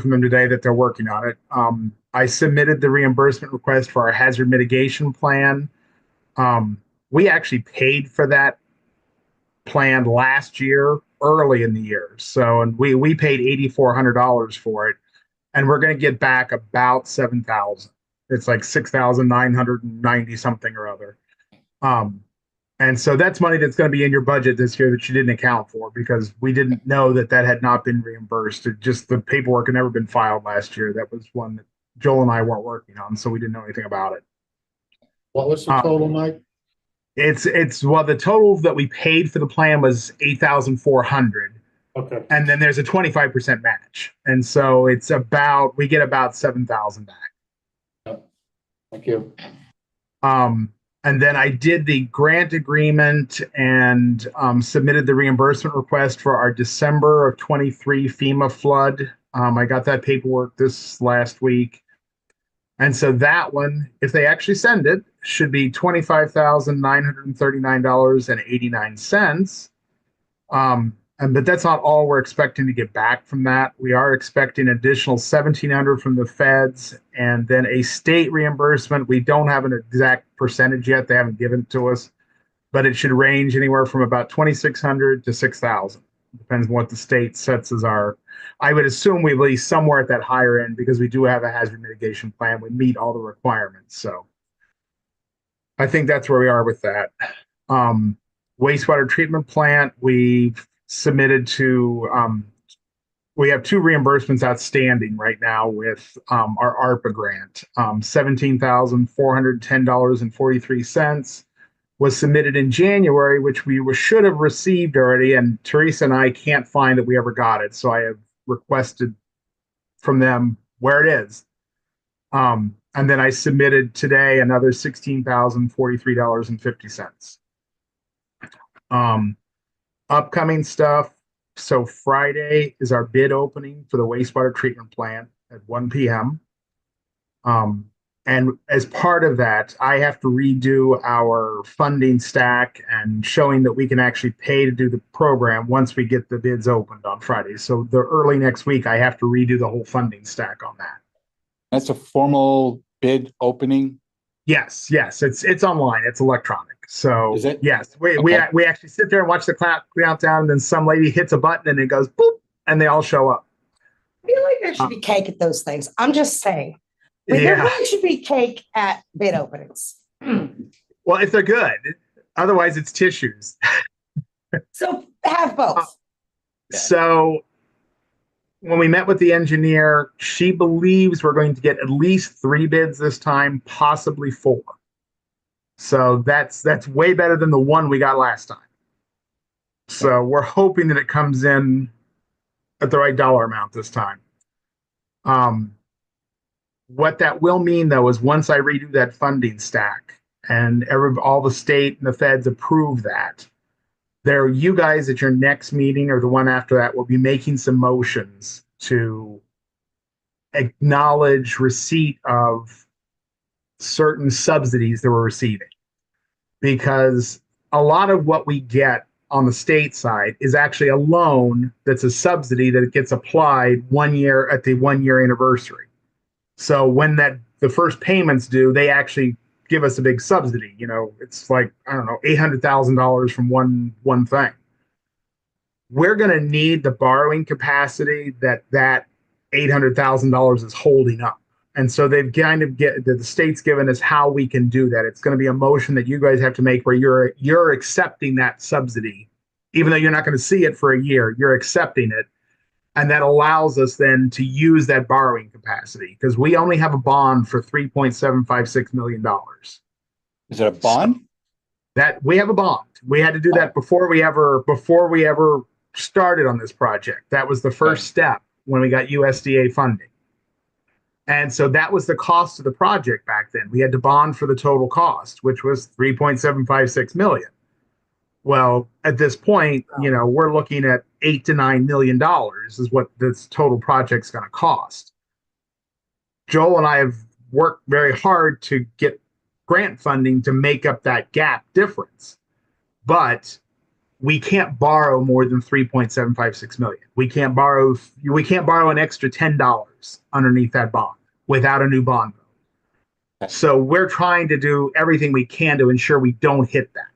from them today that they're working on it. I submitted the reimbursement request for our hazard mitigation plan. We actually paid for that plan last year, early in the year. So, and we paid $8,400 for it, and we're going to get back about 7,000. It's like 6,990 something or other. And so that's money that's going to be in your budget this year that you didn't account for because we didn't know that had not been reimbursed. It just the paperwork had never been filed last year. That was one that Joel and I weren't working on, so we didn't know anything about it. What was the total, Mike? Well, the total that we paid for the plan was 8,400. Okay. And then there's a 25% match. And so we get about 7,000 back. Thank you. And then I did the grant agreement and submitted the reimbursement request for our December of 23 FEMA flood. I got that paperwork this last week. And so that one, if they actually send it, should be $25,939.89. But that's not all we're expecting to get back from that. We are expecting additional $1,700 from the feds and then a state reimbursement. We don't have an exact percentage yet. They haven't given it to us, but it should range anywhere from about $2,600 to $6,000. Depends on what the state sets as our. I would assume we will be somewhere at that higher end because we do have a hazard mitigation plan. We meet all the requirements. So I think that's where we are with that. Wastewater treatment plant, we submitted to we have two reimbursements outstanding right now with our ARPA grant. $17,410.43 was submitted in January, which should have received already. And Teresa and I can't find that we ever got it. So I have requested from them where it is. And then I submitted today another $16,043.50. Upcoming stuff. So Friday is our bid opening for the wastewater treatment plant at 1 p.m. And as part of that, I have to redo our funding stack and showing that we can actually pay to do the program once we get the bids opened on Friday. So the early next week, I have to redo the whole funding stack on that. That's a formal bid opening. Yes, it's online, it's electronic. So Is it? yes, we Okay. we actually sit there and watch the countdown, and then some lady hits a button and it goes boop, and they all show up. I feel like there should be cake at those things. I'm just saying. There Yeah. really should be cake at bid openings. Well, if they're good, otherwise it's tissues. So have both. So when we met with the engineer, she believes we're going to get at least 3 bids this time, possibly 4. So that's way better than the 1 we got last time. So we're hoping that it comes in at the right dollar amount this time. What that will mean, though, is once I redo that funding stack and all the state and the feds approve that, you guys at your next meeting or the one after that will be making some motions to acknowledge receipt of certain subsidies that we're receiving. Because a lot of what we get on the state side is actually a loan that's a subsidy that gets applied 1 year at the 1 year anniversary. So when the first payments due, they actually give us a big subsidy. You know, it's like, I don't know, $800,000 from one thing. We're going to need the borrowing capacity that $800,000 is holding up. And so they've kind of the state's given us how we can do that. It's going to be a motion that you guys have to make where you're accepting that subsidy, even though you're not going to see it for a year, you're accepting it. And that allows us then to use that borrowing capacity because we only have a bond for $3.756 million. Is it a bond? So that we have a bond. We had to do that before we ever started on this project. That was the first step when we got USDA funding. And so that was the cost of the project back then. We had to bond for the total cost, which was $3.756 million. Well, at this point, we're looking at $8 to $9 million is what this total project's going to cost. Joel and I have worked very hard to get grant funding to make up that gap difference, but we can't borrow more than $3.756 million. We can't borrow an extra $10 underneath that bond without a new bond vote. So we're trying to do everything we can to ensure we don't hit that.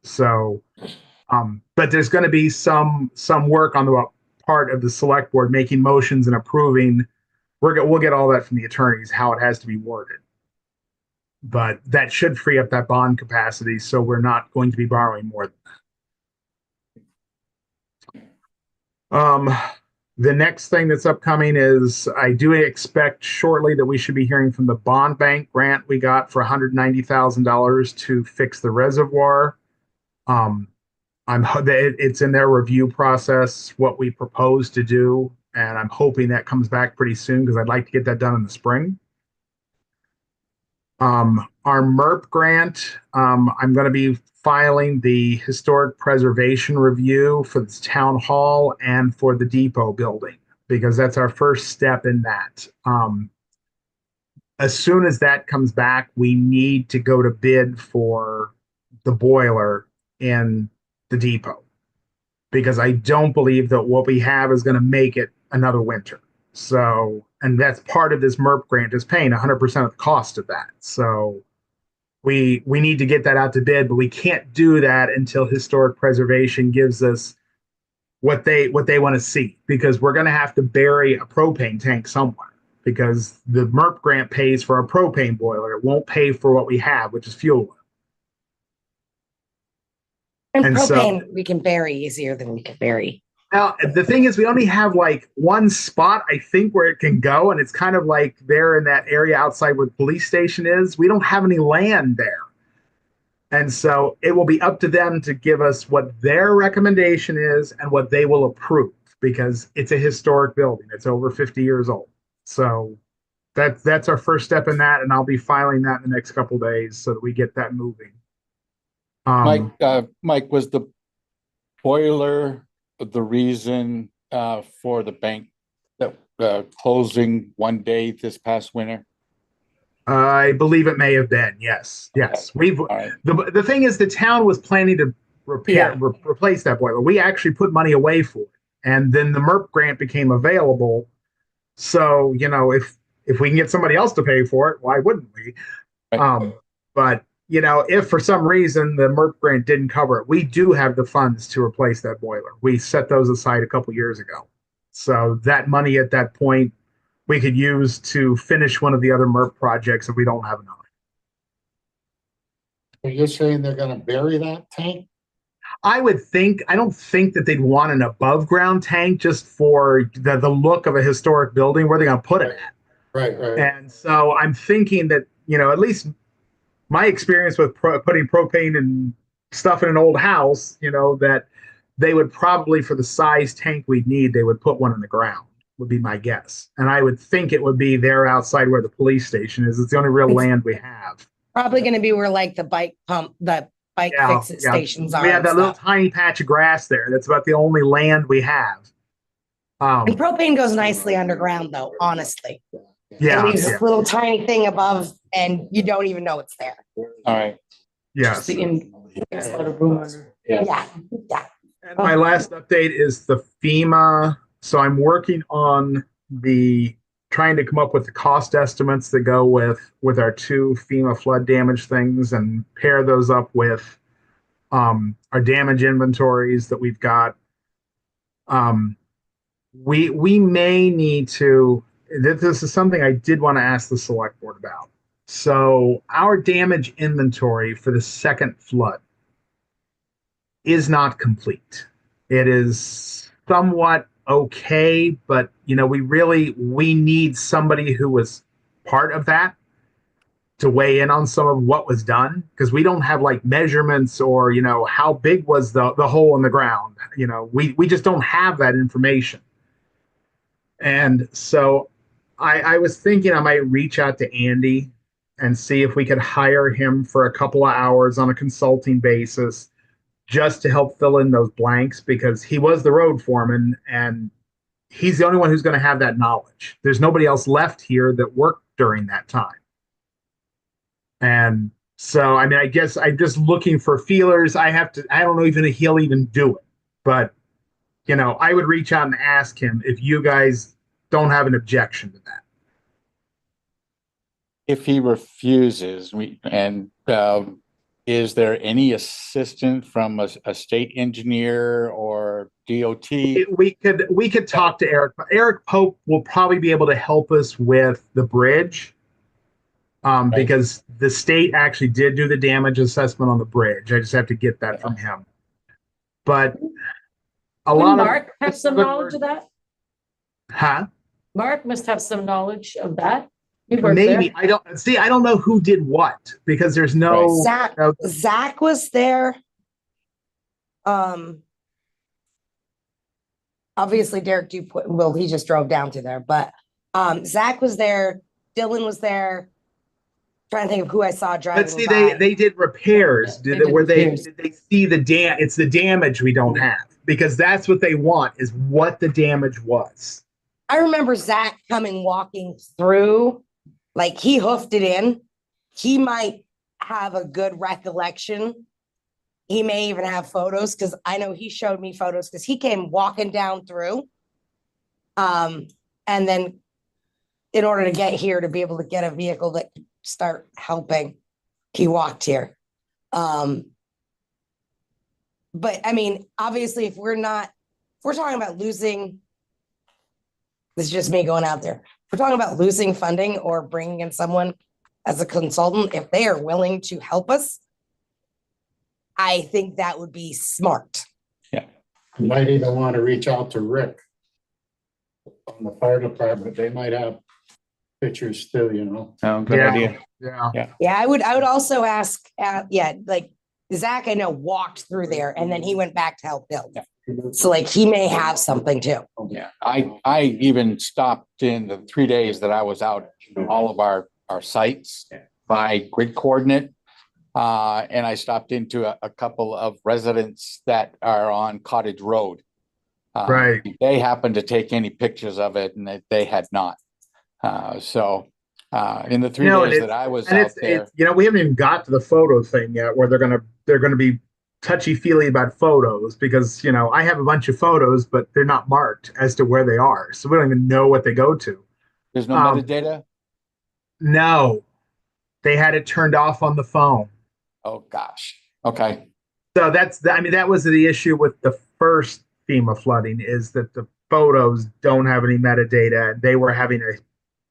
So, but there's going to be some work on the part of the select board making motions and approving. We'll get all that from the attorneys, how it has to be worded. But that should free up that bond capacity, so we're not going to be borrowing more than that. The next thing that's upcoming is I do expect shortly that we should be hearing from the bond bank grant we got for $190,000 to fix the reservoir. It's in their review process, what we propose to do, and I'm hoping that comes back pretty soon because I'd like to get that done in the spring. Our MERP grant, I'm going to be filing the historic preservation review for the town hall and for the depot building because that's our first step in that. As soon as that comes back, we need to go to bid for the boiler in the depot because I don't believe that what we have is going to make it another winter. So, and that's part of this MERP grant is paying 100% of the cost of that. So we need to get that out to bid, but we can't do that until historic preservation gives us what they want to see because we're going to have to bury a propane tank somewhere because the MERP grant pays for our propane boiler. It won't pay for what we have, which is fuel oil. And propane, we can bury easier than we can bury Now, the thing is, we only have like one spot, I think, where it can go, and it's kind of like there in that area outside where the police station is. We don't have any land there. And so it will be up to them to give us what their recommendation is and what they will approve, because it's a historic building. It's over 50 years old. So that's our first step in that, and I'll be filing that in the next couple of days so that we get that moving. Mike, was the boiler the reason for the bank that closing one day this past winter? I believe it may have been. Yes. We've right. the thing is, the town was planning to replace that boiler. We actually put money away for it, and then the MERP grant became available. So if we can get somebody else to pay for it, why wouldn't we? Right. But if for some reason the MERP grant didn't cover it, we do have the funds to replace that boiler. We set those aside a couple years ago. So that money at that point we could use to finish one of the other MERP projects if we don't have enough. Are you saying they're gonna bury that tank? I don't think that they'd want an above ground tank just for the look of a historic building. Where they're going to put it at. Right. And so I'm thinking that, at least my experience with putting propane and stuff in an old house, that they would probably, for the size tank we'd need, they would put one in the ground, would be my guess. And I would think it would be there outside where the police station is. It's the only real land we have. Probably going to be where like the bike fix-it stations are. We have and that little stuff. tiny patch of grass there. That's about the only land we have. And propane goes nicely underground, though, honestly. Yeah. It leaves this little tiny thing above, and you don't even know it's there. All right. Yes. There's a lot of room under. Yeah. And my last update is the FEMA. So I'm working on trying to come up with the cost estimates that go with our 2 FEMA flood damage things and pair those up with our damage inventories that we've got. We may need to, this is something I did want to ask the select board about. So our damage inventory for the second flood is not complete. It is somewhat okay, but we need somebody who was part of that to weigh in on some of what was done, because we don't have like measurements or how big was the hole in the ground. We just don't have that information. And so I was thinking I might reach out to Andy and see if we could hire him for a couple of hours on a consulting basis just to help fill in those blanks, because he was the road foreman and he's the only one who's going to have that knowledge. There's nobody else left here that worked during that time. And so, I guess I'm just looking for feelers. I don't know even if he'll even do it, but I would reach out and ask him if you guys don't have an objection to that. If he refuses, is there any assistance from a state engineer or DOT? We could talk to Eric. Eric Pope will probably be able to help us with the bridge, because the state actually did do the damage assessment on the bridge. I just have to get that from him. But Mark have some knowledge of that? Huh? Mark must have some knowledge of that. Maybe. I don't know who did what, because there's no Zach was there. Obviously Derek he just drove down to there, but Zach was there, Dylan was there. Trying to think of who I saw driving. But see, they did repairs. Did they see the it's the damage we don't have, because that's what they want, is what the damage was. I remember Zach walking through, like he hoofed it in. He might have a good recollection. He may even have photos, because I know he showed me photos, because he came walking down through. And then in order to get here, to be able to get a vehicle that could start helping, he walked here. But obviously if we're talking about losing, this is just me going out there. If we're talking about losing funding or bringing in someone as a consultant, if they are willing to help us, I think that would be smart. Yeah. You might even want to reach out to Rick on the fire department. They might have pictures too, you know. Oh, good Yeah. idea. Yeah. Yeah, I would also ask, like Zach, I know walked through there and then he went back to help build. So like he may have something too. Yeah, I even stopped in the 3 days that I was out, all of our sites by grid coordinate. And I stopped into a couple of residents that are on Cottage Road. Right. They happened to take any pictures of it and they had not. In the 3 days that I was out there. We haven't even got to the photo thing yet where they're gonna be touchy-feely about photos because I have a bunch of photos, but they're not marked as to where they are. So we don't even know what they go to. There's no metadata? No. They had it turned off on the phone. Oh gosh. Okay. So that was the issue with the first FEMA flooding is that the photos don't have any metadata and they were having a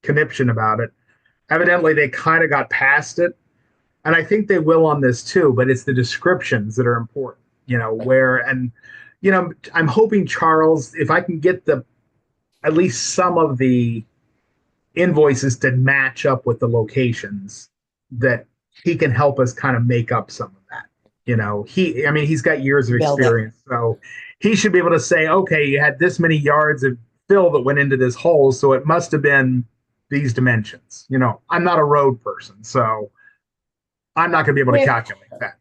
conniption about it. Evidently they kind of got past it. And I think they will on this too, but it's the descriptions that are important, I'm hoping Charles, if I can get at least some of the invoices to match up with the locations, that he can help us kind of make up some of that. He's got years of experience, so he should be able to say, okay, you had this many yards of fill that went into this hole, so it must have been these dimensions. I'm not a road person, so I'm not going to be able to calculate that.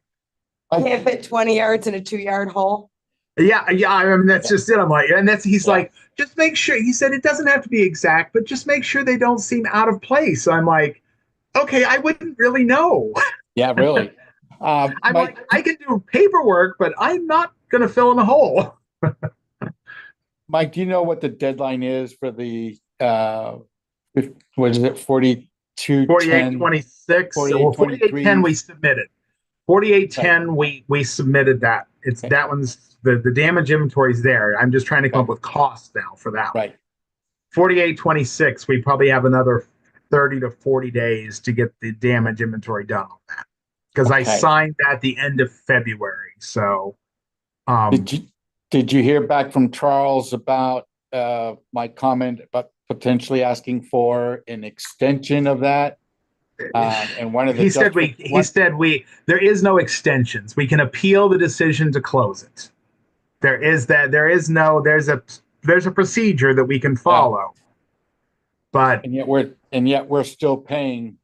Can't fit 20 yards in a 2-yard hole. Yeah. That's just it. I'm like, and he's like, just make sure. He said it doesn't have to be exact, but just make sure they don't seem out of place. So I'm like, okay, I wouldn't really know. Yeah, really. I'm like, I can do paperwork, but I'm not going to fill in a hole. Mike, do you know what the deadline is for the, what is it, 4826, 4810 we submitted. 4810 we submitted that. It's that one's the damage inventory is there. I'm just trying to come up with costs now for that. Right. 4826 we probably have another 30 to 40 days to get the damage inventory done on that. Because I signed that at the end of February. So did you hear back from Charles about my comment about potentially asking for an extension of that? And one of the he said there is no extensions. We can appeal the decision to close it. There's a procedure that we can follow. But and yet we're still paying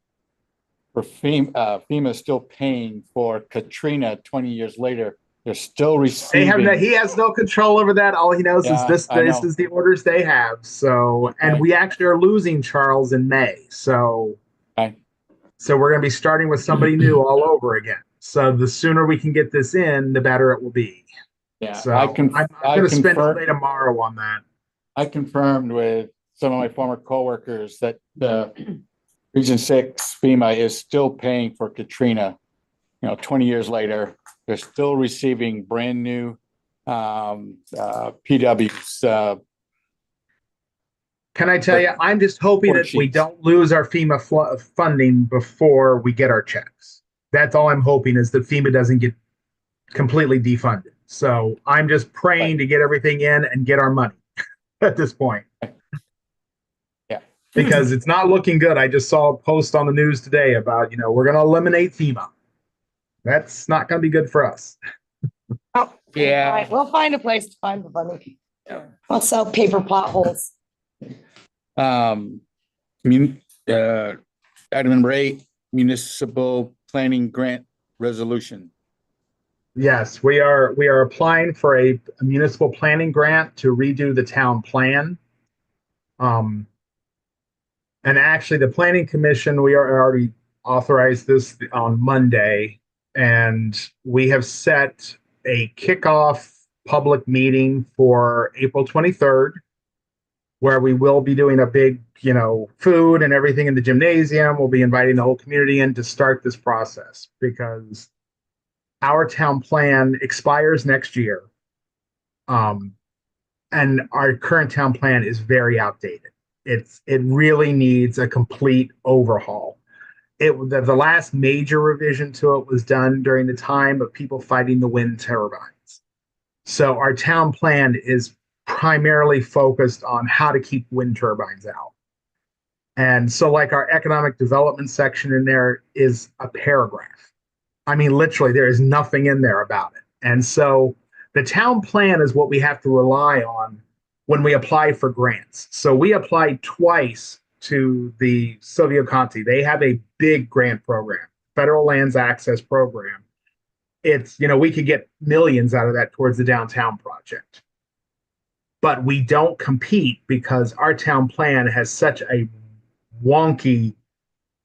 for FEMA is still paying for Katrina 20 years later. They're still receiving. He has no control over that. All he knows is this is the orders they have. So, and we actually are losing Charles in May. So, so we're going to be starting with somebody new all over again. So the sooner we can get this in, the better it will be. Yeah. So I'm going to spend the day tomorrow on that. I confirmed with some of my former coworkers that the Region 6 FEMA is still paying for Katrina. 20 years later, they're still receiving brand new PWs. Can I tell you, I'm just hoping that we don't lose our FEMA funding before we get our checks. That's all I'm hoping, is that FEMA doesn't get completely defunded. So I'm just praying to get everything in and get our money at this point. Yeah. Because it's not looking good. I just saw a post on the news today about, we're going to eliminate FEMA. That's not going to be good for us. Oh, yeah. We'll find a place to find the money. We'll sell paper potholes. Item number 8, municipal planning grant resolution. Yes, we are applying for a municipal planning grant to redo the town plan. And actually the planning commission, we are already authorized this on Monday, and we have set a kickoff public meeting for April 23rd, where we will be doing a big, food and everything in the gymnasium. We'll be inviting the whole community in to start this process, because our town plan expires next year. And our current town plan is very outdated. It really needs a complete overhaul. The last major revision to it was done during the time of people fighting the wind turbines. So our town plan is primarily focused on how to keep wind turbines out. And so like our economic development section in there is a paragraph. I mean, literally, there is nothing in there about it. And so the town plan is what we have to rely on when we apply for grants. So we applied twice to the Silvio Conti. They have a big grant program, Federal Lands Access Program. It's, we could get millions out of that towards the downtown project. But we don't compete because our town plan has such a wonky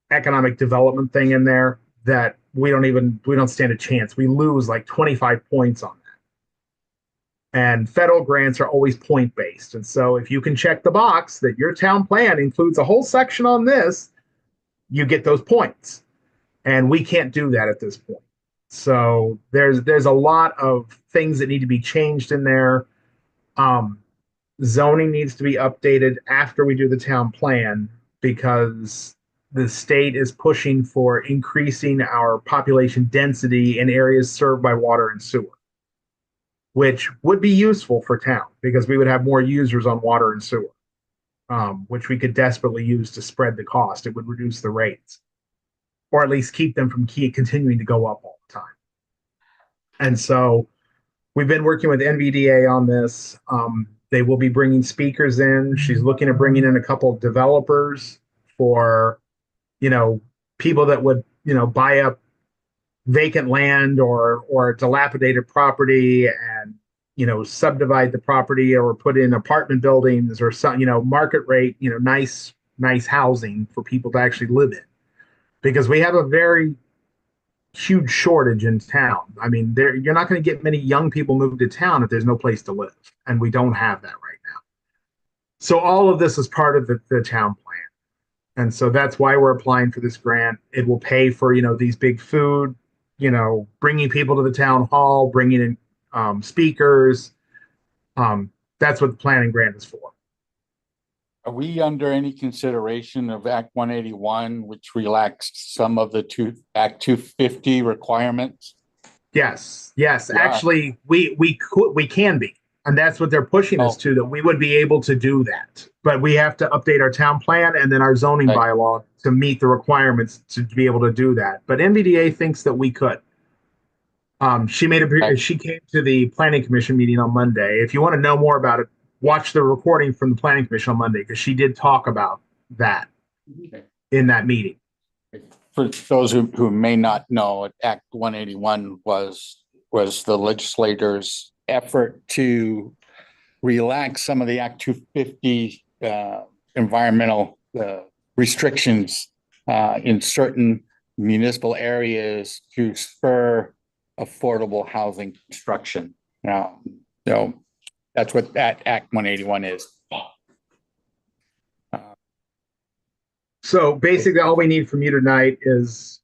economic development thing in there that we don't stand a chance. We lose like 25 points on that. And federal grants are always point based. And so if you can check the box that your town plan includes a whole section on this, you get those points. And we can't do that at this point. So there's a lot of things that need to be changed in there. Zoning needs to be updated after we do the town plan because the state is pushing for increasing our population density in areas served by water and sewer, which would be useful for town because we would have more users on water and sewer, which we could desperately use to spread the cost. It would reduce the rates, or at least keep them from continuing to go up all the time. And so we've been working with NVDA on this. They will be bringing speakers in. She's looking at bringing in a couple of developers for, people that would, buy up vacant land or dilapidated property and, subdivide the property or put in apartment buildings or some, market rate, nice housing for people to actually live in. Because we have a very huge shortage in town. I mean, you're not going to get many young people moved to town if there's no place to live, and we don't have that right now. So all of this is part of the town plan, and so that's why we're applying for this grant. It will pay for these big food, bringing people to the town hall, bringing in speakers. That's what the planning grant is for. Are we under any consideration of Act 181, which relaxed some of the Act 250 requirements? Yes. Actually, we can be, and that's what they're pushing us to, that we would be able to do that. But we have to update our town plan and then our zoning bylaw to meet the requirements to be able to do that. But NVDA thinks that we could. She came to the planning commission meeting on Monday. If you want to know more about it, watch the recording from the planning commission on Monday because she did talk about that in that meeting. For those who may not know, Act 181 was the legislators' effort to relax some of the Act 250 environmental restrictions in certain municipal areas to spur affordable housing construction. Now, that's what that Act 181 is. So basically, all we need from you tonight is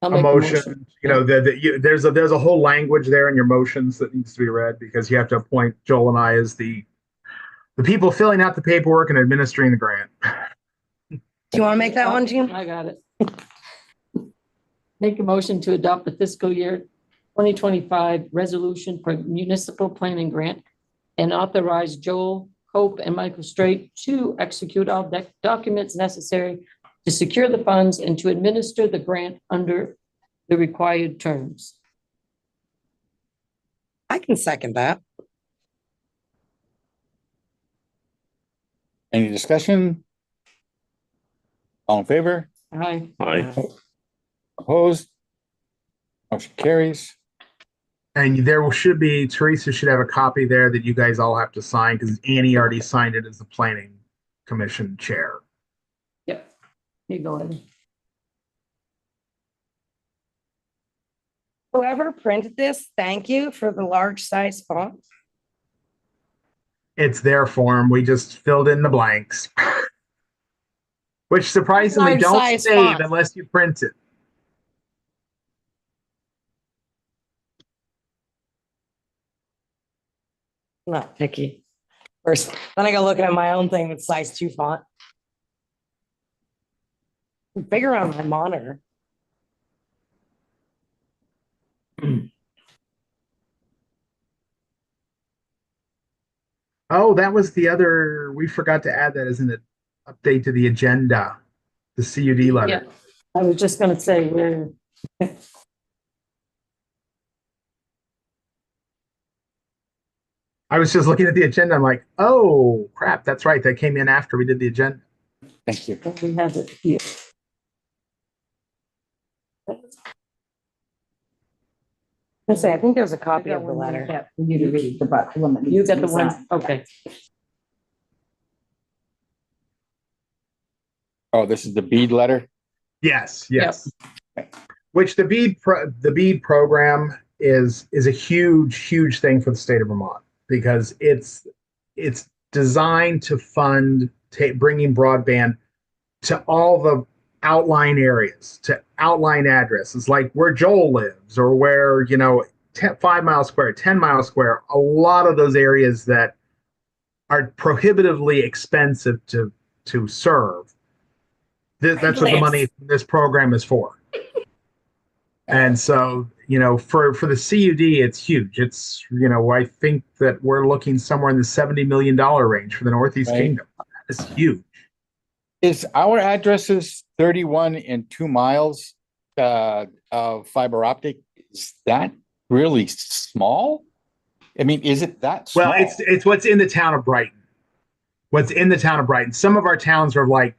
a motion. There's a whole language there in your motions that needs to be read because you have to appoint Joel and I as the people filling out the paperwork and administering the grant. Do you want to make that one, Gene? I got it. Make a motion to adopt the fiscal year 2025 resolution for municipal planning grant and authorize Joel Hope and Michael Straight to execute all documents necessary to secure the funds and to administer the grant under the required terms. I can second that. Any discussion? All in favor? Aye. Opposed? Motion carries. And Teresa should have a copy there that you guys all have to sign because Annie already signed it as the planning commission chair. Yep. You go ahead. Whoever printed this, thank you for the large size font. It's their form. We just filled in the blanks, which surprisingly Large don't size save font. unless you print it. Not picky. First, then I go looking at my own thing with size 2 font. Bigger on my monitor. Oh, that was the other, we forgot to add that as an update to the agenda, the CUD letter. Yeah, I was just gonna say, we're, I was just looking at the agenda. I'm like, oh crap, that's right. That came in after we did the agenda. Thank you. we have it here. I say, I think there's a copy of the letter. Yeah, for you to read, but the one that You needs to got the be one, signed. okay. Oh, this is the bead letter? Yes, yes. Which the bead program is a huge thing for the state of Vermont because it's designed to fund bringing broadband to all the outline areas, to outline addresses like where Joel lives or where 5 miles square, 10 miles square. A lot of those areas that are prohibitively expensive to serve. That's what the money from this program is for. And so, for the CUD, it's huge. It's, I think that we're looking somewhere in the $70 million range for the Northeast Kingdom. It's huge. Is our addresses 31 and 2 miles of fiber optic? Is that really small? I mean, is it that small? Well, it's what's in the town of Brighton. What's in the town of Brighton. Some of our towns are like,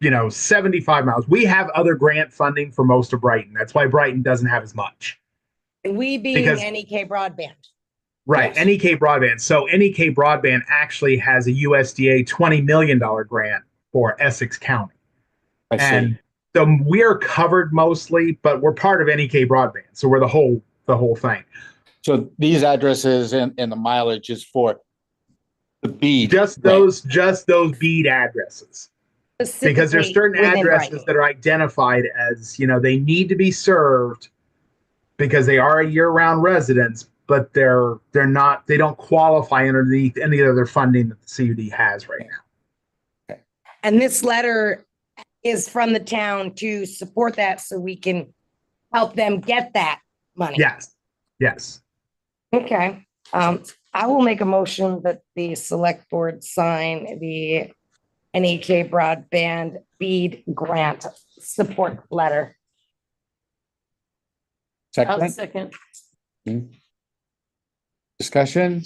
75 miles. We have other grant funding for most of Brighton. That's why Brighton doesn't have as much. We being NEK Broadband. Right, yes. NEK Broadband. So NEK Broadband actually has a USDA $20 million grant for Essex County. I see. And so we're covered mostly, but we're part of NEK Broadband. So we're the whole thing. So these addresses and the mileage is for the bead. Just those bead addresses. Because there's certain addresses that are identified as, they need to be served because they are a year-round residents, but they don't qualify underneath any other funding that the CUD has right now. Okay. And this letter is from the town to support that so we can help them get that money. Yes. Yes. Okay. I will make a motion that the select board sign the NEK Broadband Bead Grant Support Letter. Second. Discussion?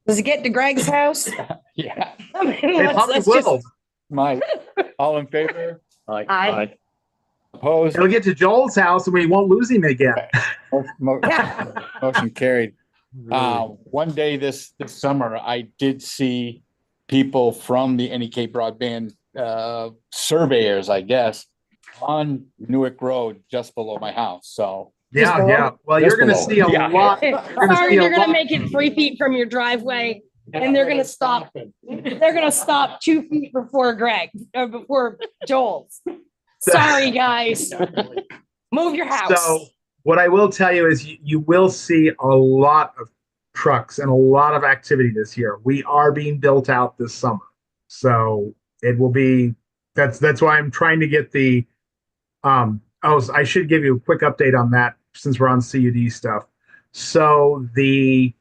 Does it get to Greg's house? Yeah. I mean, let's just... Mike, all in favor? Aye. Opposed? It'll get to Joel's house and we won't lose him again. Motion carried. One day this summer, I did see people from the NEK Broadband surveyors, I guess, on Newark Road just below my house. So yeah. Well, you're going to see a lot. Sorry, you're going to make it 3 feet from your driveway, and they're going to stop. They're going to stop 2 feet before before Joel's. Sorry, guys. Move your house. So what I will tell you is you will see a lot of trucks and a lot of activity this year. We are being built out this summer. So it will be, that's why I'm trying to get the, I should give you a quick update on that since we're on CUD stuff. So the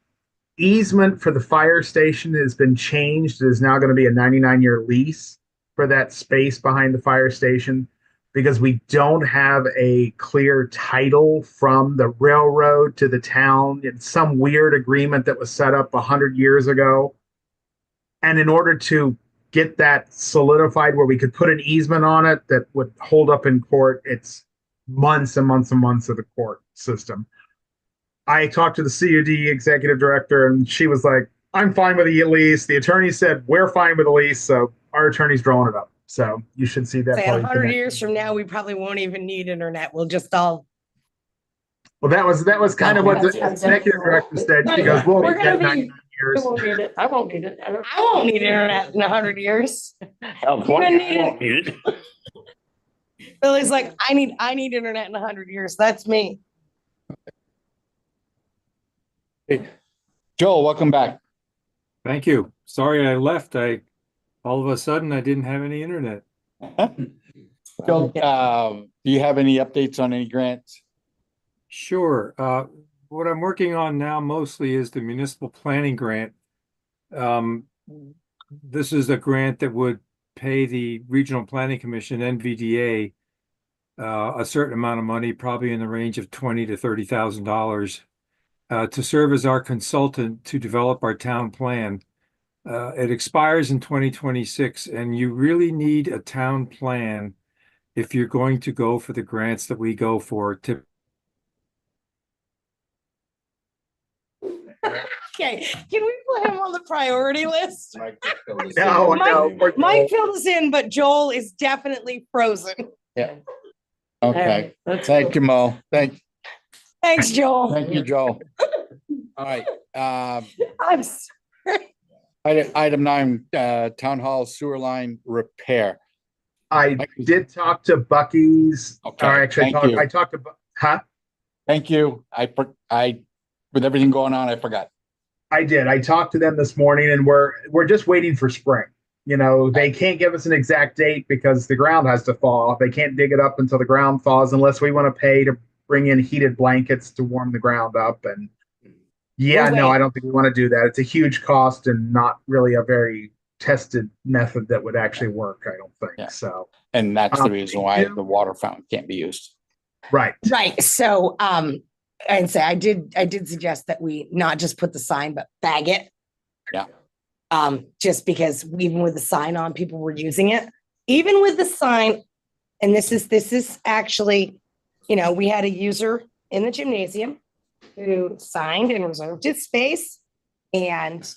easement for the fire station has been changed. It is now going to be a 99-year lease for that space behind the fire station, because we don't have a clear title from the railroad to the town. It's some weird agreement that was set up 100 years ago. And in order to get that solidified where we could put an easement on it that would hold up in court, it's months and months and months of the court system. I talked to the CUD executive director and she was like, I'm fine with the lease. The attorney said, we're fine with the lease. So our attorney's drawing it up. So you should see that. 100 years from now, we probably won't even need internet. We'll just all. Well, that was kind of what the executive director said. She goes, "Well, we get 99 years." I won't need it. I won't need it. I won't need internet in 100 years. Billy's like, I need internet in 100 years. That's me. Hey, Joel, welcome back. Thank you. Sorry I left. All of a sudden, I didn't have any internet. Joel, do you have any updates on any grants? Sure. what I'm working on now mostly is the municipal planning grant. This is a grant that would pay the Regional Planning Commission, NVDA, a certain amount of money, probably in the range of $20,000 to $30,000, to serve as our consultant to develop our town plan. It expires in 2026, and you really need a town plan if you're going to go for the grants that we go for. Okay, can we put him on the priority list? No, Mike filled us in, but Joel is definitely frozen. Yeah. Okay. Thank you, Mo. Thanks, Joel. Thank you, Joe. All right. I'm sorry. Item 9, town hall sewer line repair. I did talk to Bucky's. Okay, Or actually, thank you. I talked to, huh? Thank you. With everything going on, I forgot. I did. I talked to them this morning, and we're just waiting for spring. You know, they can't give us an exact date because the ground has to thaw. They can't dig it up until the ground thaws unless we want to pay to bring in heated blankets to warm the ground up. And yeah, We'll no, wait. I don't think we want to do that. It's a huge cost and not really a very tested method that would actually work, I don't think. Yeah. So, And that's the reason why yeah. the water fountain can't be used. right. Right, so, I'd say I did suggest that we not just put the sign, but bag it. Yeah. Just because even with the sign on, people were using it. Even with the sign, and this is actually, we had a user in the gymnasium who signed and reserved his space and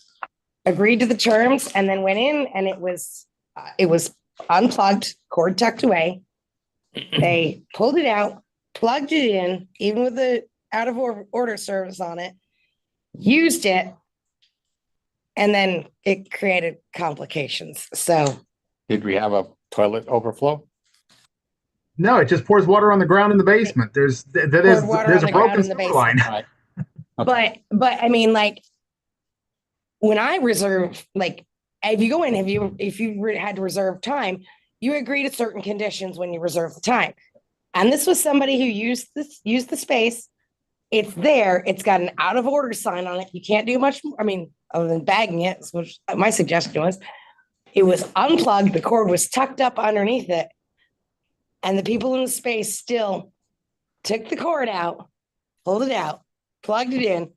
agreed to the terms and then went in and it was unplugged, cord tucked away. They pulled it out, plugged it in, even with the out of order service on it, used it, and then it created complications. So Did we have a toilet overflow? No, it just pours water on the ground in the basement. There's water a on the ground broken in the sewer line. Right. Okay. But I mean, like, when I reserve, like, if you go in, if you had to reserve time, you agree to certain conditions when you reserve the time. And this was somebody who used the space. It's there. It's got an out of order sign on it. You can't do much more. I mean, other than bagging it, which my suggestion was. It was unplugged. The cord was tucked up underneath it. And the people in the space still took the cord out, pulled it out, plugged it in,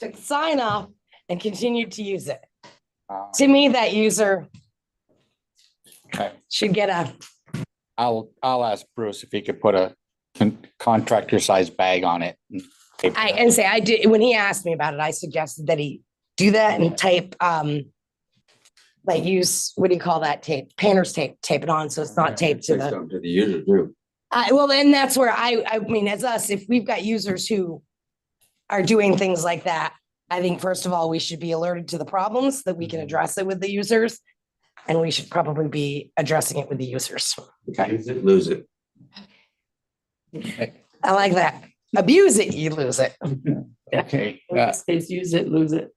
took the sign off, and continued to use it. To me, that user Okay. should get a, I'll ask Bruce if he could put a contractor size bag on it. I did, when he asked me about it, I suggested that he do that and tape, like use, what do you call that tape? Painter's tape, tape it on so it's not taped to the. To the user too. Well, and that's where I mean, as us, if we've got users who are doing things like that, I think first of all, we should be alerted to the problems that we can address it with the users. And we should probably be addressing it with the users. Use it, lose it. I like that. Abuse it, you lose it. Okay. In this case, use it, lose it.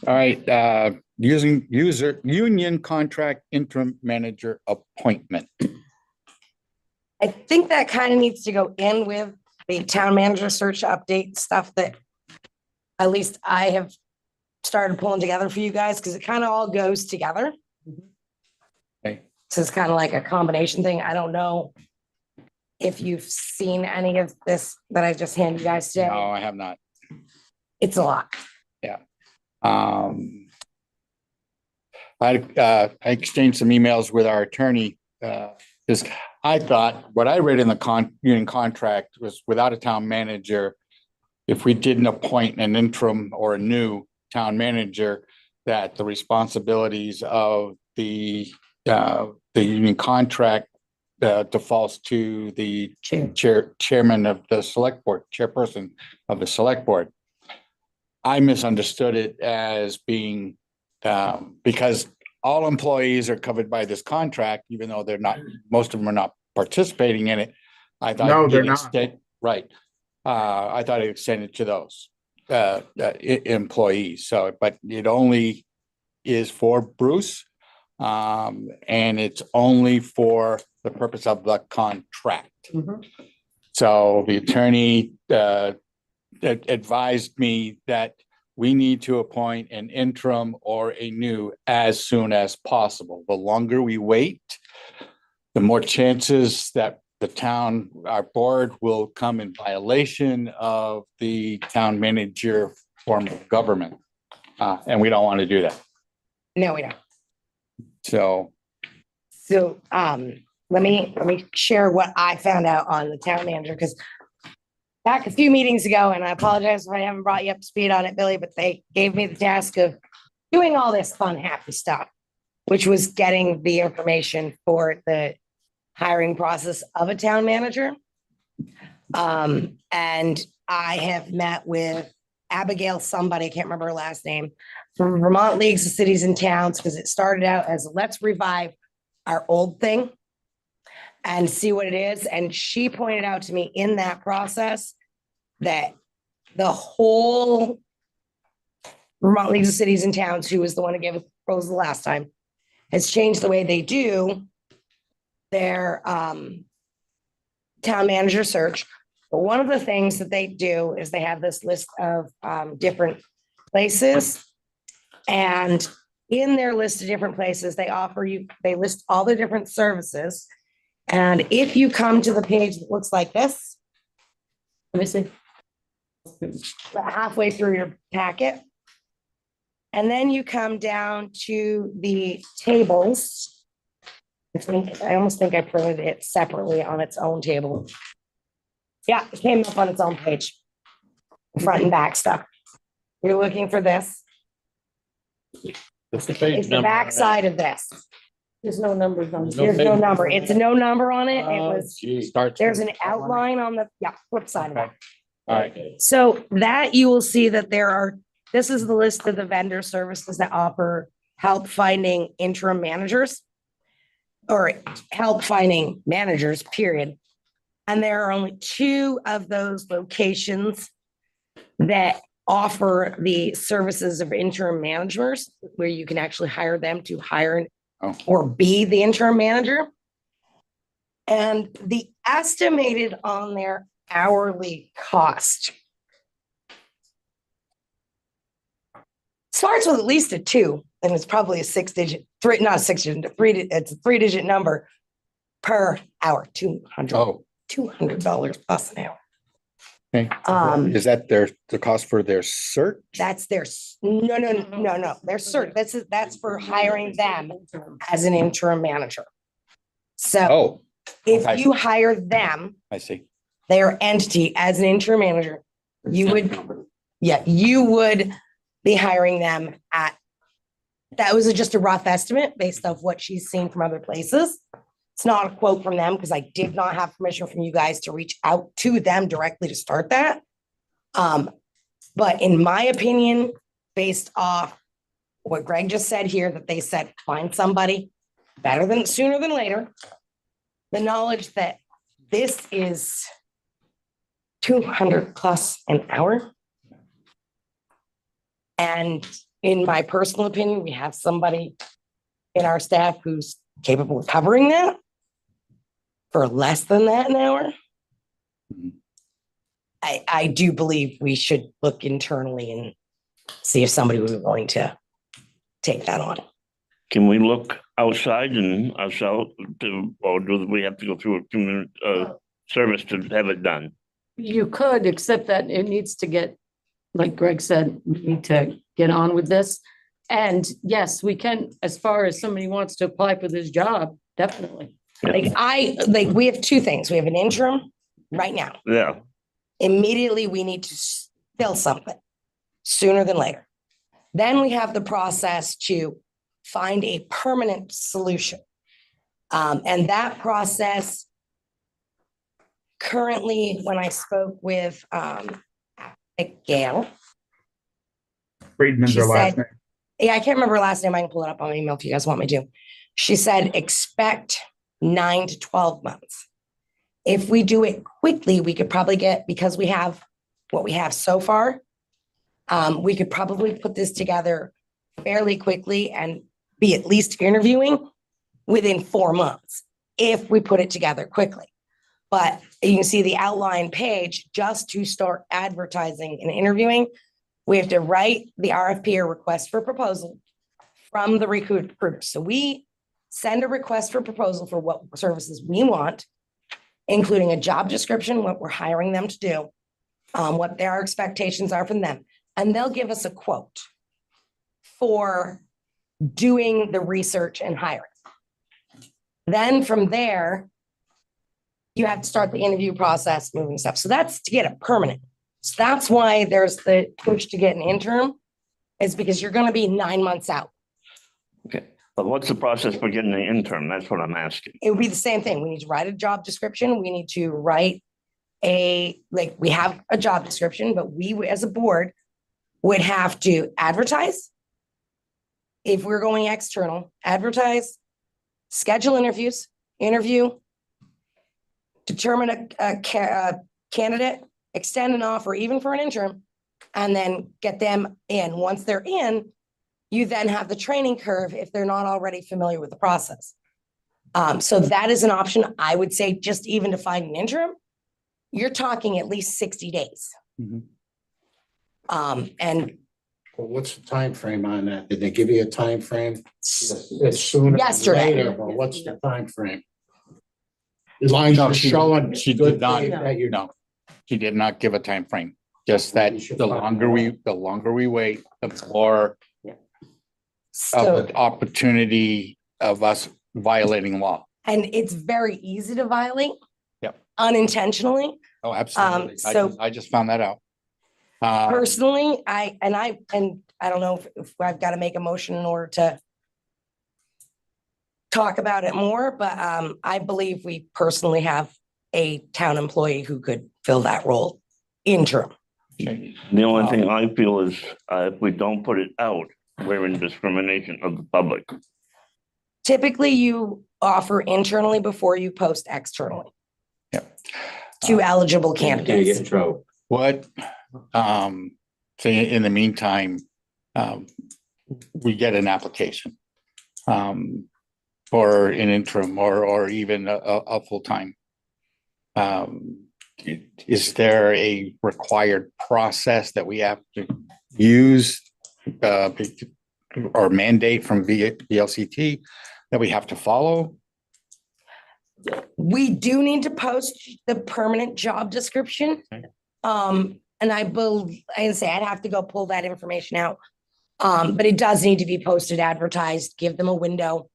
All right. Union contract interim manager appointment. I think that kind of needs to go in with the town manager search update stuff that at least I have started pulling together for you guys, because it kind of all goes together. Okay. So it's kind of like a combination thing. I don't know if you've seen any of this that I just handed you guys today. No, I have not. It's a lot. I exchanged some emails with our attorney, because I thought what I read in the union contract was without a town manager, if we didn't appoint an interim or a new town manager, that the responsibilities of the union contract defaults to the chairman of the select board, chairperson of the select board. I misunderstood it as being because all employees are covered by this contract, even though they're not, most of them are not participating in it. I thought No, they're not. Right. I thought it extended to those employees. So, but it only is for Bruce, and it's only for the purpose of the contract. Mhm. So the attorney advised me that we need to appoint an interim or a new as soon as possible. The longer we wait, the more chances that the town, our board will come in violation of the town manager form of government. And we don't want to do that. No, we don't. So, So, let me share what I found out on the town manager, because back a few meetings ago, and I apologize if I haven't brought you up to speed on it, Billy, but they gave me the task of doing all this fun, happy stuff, which was getting the information for the hiring process of a town manager. And I have met with Abigail, somebody, I can't remember her last name, from Vermont Leagues of Cities and Towns, because it started out as let's revive our old thing and see what it is. And she pointed out to me in that process that the whole Vermont Leagues of Cities and Towns, who was the one who gave us the proposal last time, has changed the way they do their town manager search. But one of the things that they do is they have this list of different places. And in their list of different places, they list all the different services. And if you come to the page that looks like this, Let me see. about halfway through your packet, and then you come down to the tables. I almost think I printed it separately on its own table. Yeah, it came up on its own page. Front and back stuff. You're looking for this. What's the page It's the number on back that? side of this. There's no numbers on. There's no number. It's a no number on it. It Oh, was, gee. starts. there's an outline on the, flip side of that. All right. So that you will see that this is the list of the vendor services that offer help finding interim managers or help finding managers, period. And there are only 2 of those locations that offer the services of interim managers, where you can actually hire them to hire or be the interim manager. And the estimated on their hourly cost starts with at least a 2, and it's probably a 6-digit, it's a 3-digit number per hour, $200 plus an hour. Okay. Is that the cost for their search? That's their, no, their cert, that's for hiring them as an interim manager. So Oh, if okay. you hire them, I see. their entity as an interim manager, you would be hiring them at, that was just a rough estimate based off what she's seen from other places. It's not a quote from them because I did not have permission from you guys to reach out to them directly to start that. But in my opinion, based off what Greg just said here, that they said, find somebody sooner than later. The knowledge that this is $200 plus an hour. And in my personal opinion, we have somebody in our staff who's capable of covering that for less than that an hour. I do believe we should look internally and see if somebody would be willing to take that on. Can we look outside and ourselves or do we have to go through a community service to have it done? You could, except that it needs to get, like Greg said, we need to get on with this. And yes, we can, as far as somebody wants to apply for this job, definitely. We have 2 things. We have an interim right now. Yeah. Immediately, we need to fill something sooner than later. Then we have the process to find a permanent solution. And that process, currently, when I spoke with Gail. Friedman's She her last said- name. Yeah, I can't remember her last name. I can pull it up on my email if you guys want me to. She said, expect 9 to 12 months. If we do it quickly, we could probably get, because we have what we have so far, we could probably put this together fairly quickly and be at least interviewing within 4 months if we put it together quickly. But you can see the outline page, just to start advertising and interviewing, we have to write the RFP or request for proposal from the recruiter. So we send a request for proposal for what services we want, including a job description, what we're hiring them to do, what their expectations are from them. And they'll give us a quote for doing the research and hiring. Then from there, you have to start the interview process, moving stuff. So that's to get it permanent. So that's why there's the push to get an interim, is because you're going to be 9 months out. Okay, but what's the process for getting the interim? That's what I'm asking. It would be the same thing. We need to write a job description. We need to write we have a job description, but we as a board would have to advertise. If we're going external, advertise, schedule interviews, determine a candidate, extend an offer even for an interim, and then get them in. Once they're in, you then have the training curve if they're not already familiar with the process. So that is an option. I would say just even to find an interim, you're talking at least 60 days. Mhm. And Well, what's the time frame on that? Did they give you a time frame? It's sooner than Yesterday. later, but what's the time frame? As long as No, you're showing. she good did not, faith that you're- no, she did not give a time frame. Just that You should the find longer we wait, the more of so, the opportunity of us violating law. and it's very easy to violate. Yep. Unintentionally. Oh, absolutely. so- I just found that out. Personally, I don't know if I've got to make a motion in order to talk about it more, but I believe we personally have a town employee who could fill that role interim. Okay. The only thing I feel is if we don't put it out, we're in discrimination of the public. Typically, you offer internally before you post externally Yep. to eligible Can't get in candidates. trouble. What, so in the meantime, we get an application for an interim or even a full-time. Is there a required process that we have to use or mandate from VLCT that we have to follow? We do need to post the permanent job description. And I say I'd have to go pull that information out. But it does need to be posted, advertised, give them a window.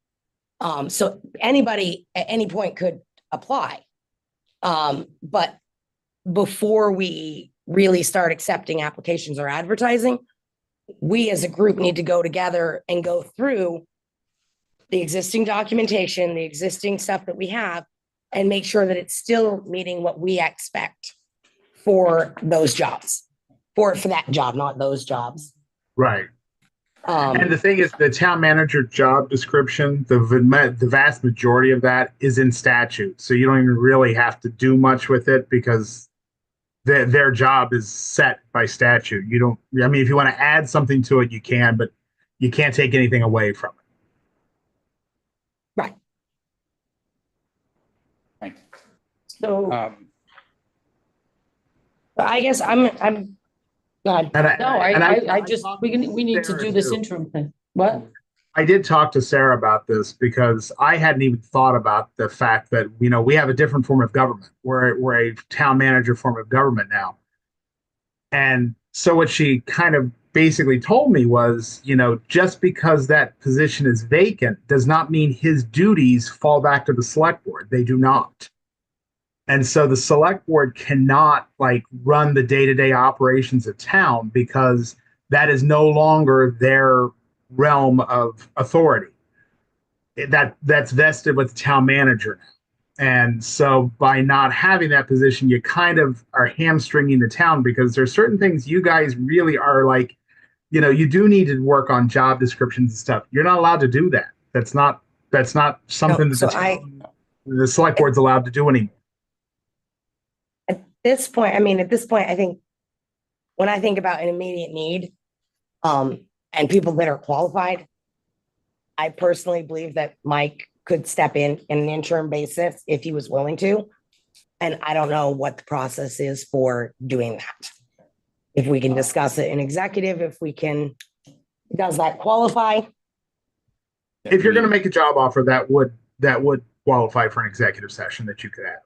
So anybody at any point could apply. But before we really start accepting applications or advertising, we as a group need to go together and go through the existing documentation, the existing stuff that we have, and make sure that it's still meeting what we expect for those jobs, for that job, not those jobs. Right. And the thing is, the town manager job description, the vast majority of that is in statute. So you don't even really have to do much with it because their job is set by statute. You don't, I mean, if you want to add something to it, you can, but you can't take anything away from it. Right. Thanks. So, I guess I'm, go ahead. no, I just, talked we need to Sarah do this too. interim thing. What? I did talk to Sarah about this because I hadn't even thought about the fact that, you know, we have a different form of government. We're a town manager form of government now. And so what she kind of basically told me was, you know, just because that position is vacant does not mean his duties fall back to the select board. They do not. And so the select board cannot like run the day-to-day operations of town because that is no longer their realm of authority. That's vested with the town manager. And so by not having that position, you kind of are hamstringing the town because there's certain things you guys really are like, you know, you do need to work on job descriptions and stuff. You're not allowed to do that. That's not something No, that the select board's allowed to do anymore. At this point, I think when I think about an immediate need, and people that are qualified, I personally believe that Mike could step in an interim basis if he was willing to. And I don't know what the process is for doing that. If we can discuss it in executive, if we can, does that qualify? If you're gonna make a job offer, that would qualify for an executive session that you could have.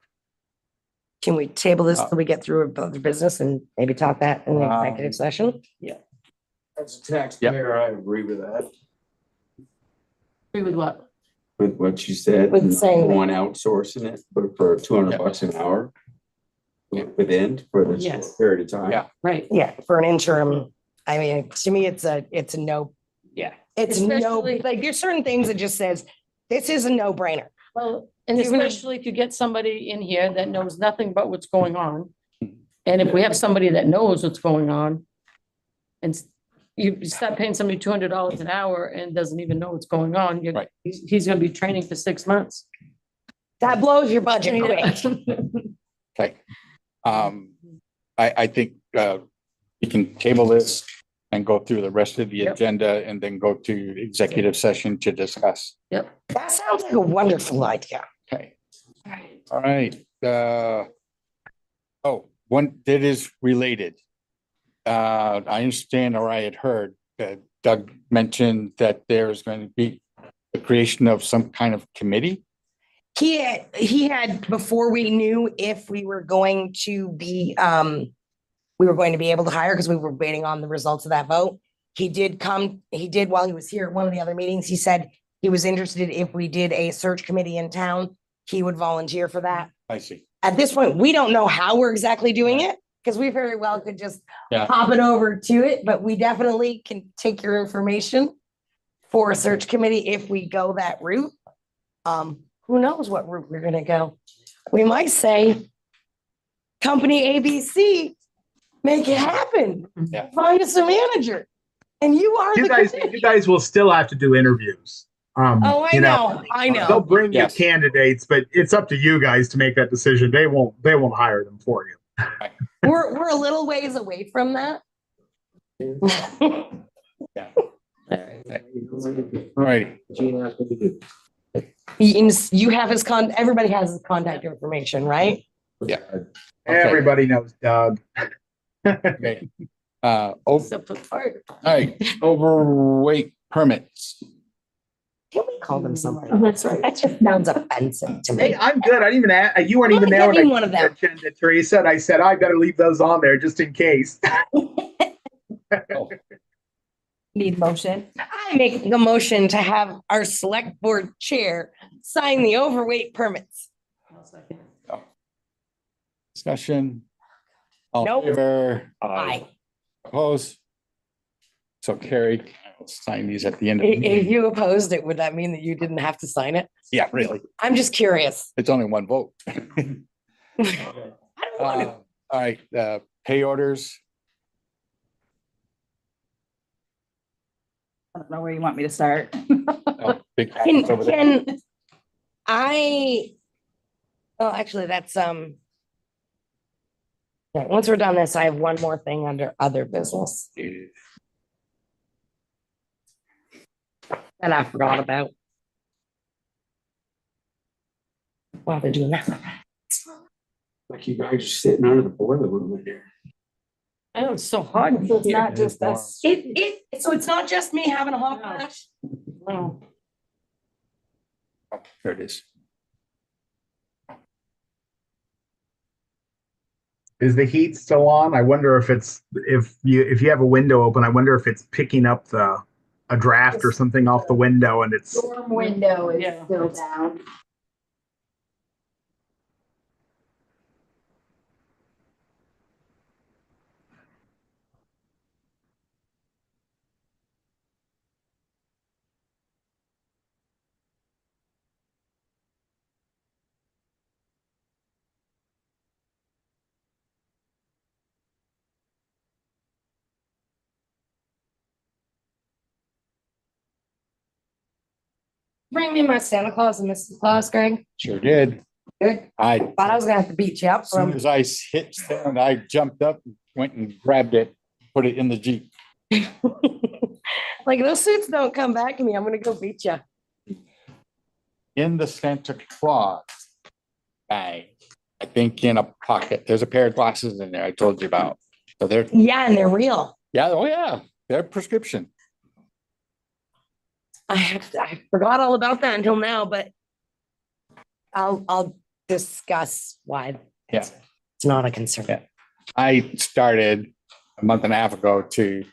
Can we table this till we get through the business and maybe talk that in the executive session? As a taxpayer, I agree with that, Agree with what? with what you said. With saying that- One outsourcing it, but for $200 an hour. Within for this short Yes. period of time. Yeah. Right. Yeah, for an interim, I mean, to me, it's a no. Yeah. It's no, Especially- like, there's certain things that just says, this is a no brainer. Well, and Even- especially if you get somebody in here that knows nothing but what's going on. And if we have somebody that knows what's going on. And you start paying somebody $200 an hour and doesn't even know what's going on, Right. he's gonna be training for 6 months. That blows your budget quick. Okay. I think, we can table this and go through the rest of the Yep. agenda and then go to executive session to discuss. Yep. That sounds like a wonderful idea. Okay. All right, one that is related. I understand, or I had heard that Doug mentioned that there's going to be the creation of some kind of committee. He had, before we knew if we were going to be, able to hire, because we were waiting on the results of that vote. He did while he was here at one of the other meetings, he said he was interested if we did a search committee in town, he would volunteer for that. I see. At this point, we don't know how we're exactly doing it, because we very well could just Yeah. hop it over to it, but we definitely can take your information for a search committee if we go that route. Who knows what route we're gonna go? We might say, company ABC, make it happen. Yeah. Find us a manager. And you are You the. guys will still have to do interviews. Oh, I you know, I They'll know. bring you Yes. candidates, but it's up to you guys to make that decision. They won't hire them for you. We're a little ways away from that. All right, You have his everybody has his contact information, right? Okay. Everybody knows Doug. okay. Except for fire. All right, overweight permits. Can we call them something? Oh, that's right. That just sounds offensive to Hey, me. I'm good. I didn't even ask, you weren't I'm even not there when getting I one of them. mentioned it, Teresa, and I said, I better leave those on there just in case. Need motion. I make a motion to have our select board chair sign the overweight permits. Discussion. All in Nope. favor, Aye. opposed? So carried. I'll sign these at the end of the If meeting. you opposed it, would that mean that you didn't have to sign it? Yeah, really. I'm just curious. It's only one vote. I don't want to. All right, pay orders. I don't know where you want me to start. Oh, big packets over there. Can I? Oh, actually, that's okay, once we're done this, I have one more thing under other business that I forgot about. While they're doing that. Like you guys are sitting under the boiler room in there. I know, it's so hard. So it's not just us. So it's not just me having a hot flash. No. Oh, there it is. Is the heat still on? I wonder if you have a window open, I wonder if it's picking up a draft or something off the window and it's. Storm window is Yeah. still down. Bring me my Santa Claus and Mrs. Claus, Greg. Sure did. Good. I, Thought I was gonna have to beat you up as soon from. as I hit stand, I jumped up, went and grabbed it, put it in the Jeep. Like, those suits don't come back to me. I'm gonna go beat you. In the Santa Claus bag. I think in a pocket. There's a pair of glasses in there I told you about. So they're, Yeah, and they're real. yeah, oh yeah, they're prescription. I forgot all about that until now, but I'll discuss why. Yeah. It's not a concern. Yeah. I started a month and a half ago to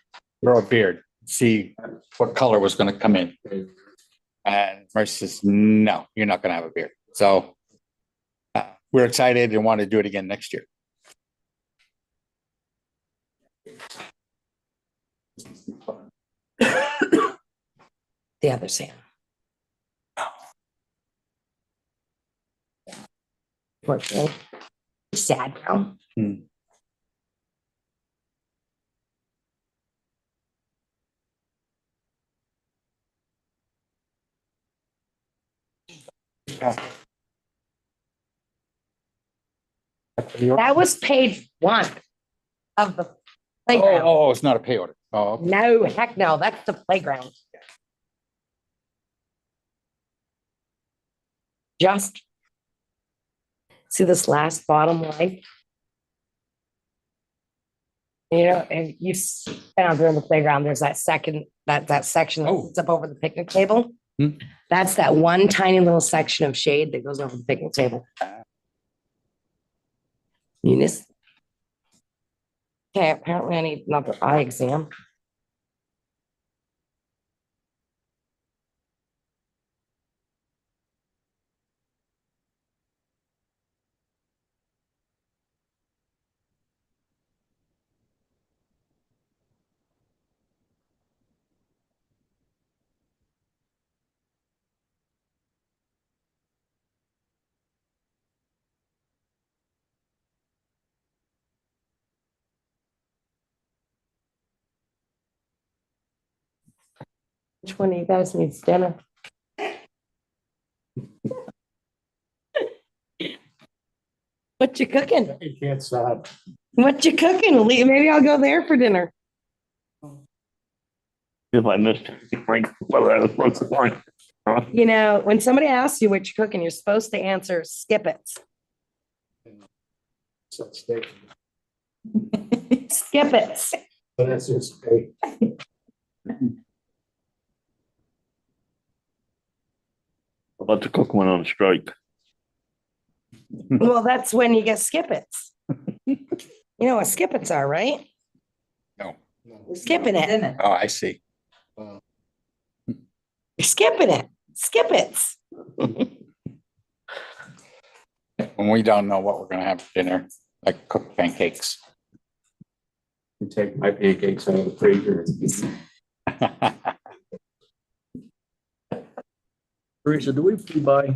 grow a beard, see what color was going to come in. And Mercy says, no, you're not going to have a beard. So we're excited and want to do it again next year. The other Sam. Poor thing. He's sad now. That was paid one of the playground. Oh, it's not a pay order. Oh, okay. No, heck no, that's the playground. Just see this last bottom line. You know, and you've been out there in the playground, there's that section that sits up over the picnic table. That's that one tiny little section of shade that goes over the picnic table. Eunice. Okay, apparently I need another eye exam. Which one of you guys needs dinner? What you cooking? You can't stop. What you cooking? Maybe I'll go there for dinner. If I missed it, what's the point? Huh? You know, when somebody asks you what you're cooking, you're supposed to answer skip it. So steak. Skip it. But that's just steak. About to cook one on strike. Well, that's when you get skippets. You know what skippets are, right? No. You're skipping it. Dinner. Oh, I see. You're skipping it. Skippets. When we don't know what we're going to have for dinner, like cook pancakes. You take my pancakes out of the freezer. Teresa, do we buy?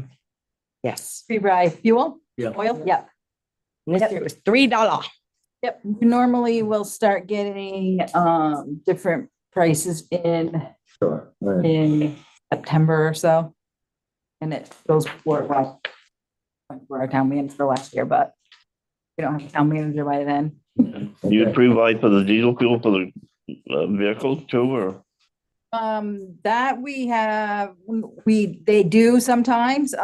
Yes. Free buy fuel, Yeah. oil, yep. This year it was $3. Yep, we normally will start getting different prices in Sure. September or so. And it goes for for our town manager last year, but we don't have a town manager by then. You provide for the diesel fuel for the vehicle too, or? That they do sometimes.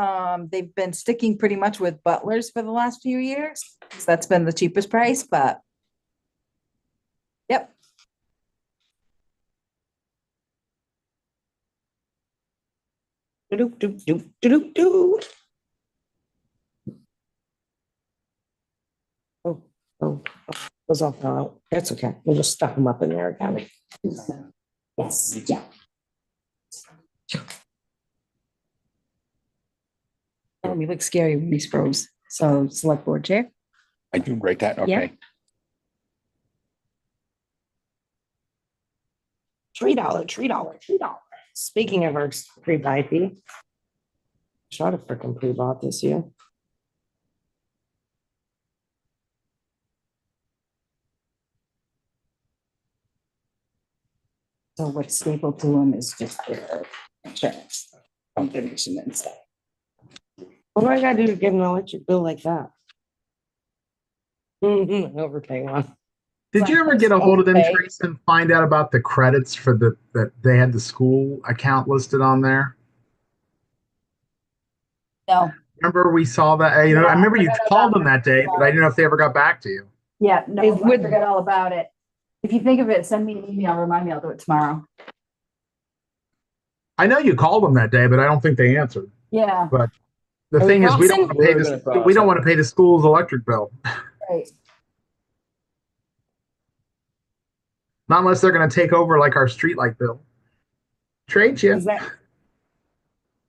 They've been sticking pretty much with Butlers for the last few years. So that's been the cheapest price, but yep. Do-do-do-do-do-do. Oh, those all fell out. That's okay. We'll just stuff them up in there again. Yes, yeah. Oh, you look scary with these froze. So select board chair. I do write that. Okay. $3. Speaking of our pre-buy fee. Should have freaking pre-bought this year. So what's staple to them is just their insurance, information and stuff. What do I gotta do to get an electric bill like that? Overpay one. Did you ever get a hold of them, Okay. Teresa, and find out about the credits for that they had the school account listed on there? No, Remember we saw that, you know, I remember you called them that day, but I didn't know if they ever got back to you. Yeah, no, It I would- forgot all about it. If you think of it, send me an email, remind me, I'll do it tomorrow. I know you called them that day, but I don't think they answered. Yeah, But the Are we thing is, we don't crossing? want to pay We're gonna this, cross we don't it. want to pay the school's electric bill. right. Not unless they're going to take over like our streetlight bill. Trade you. Is that,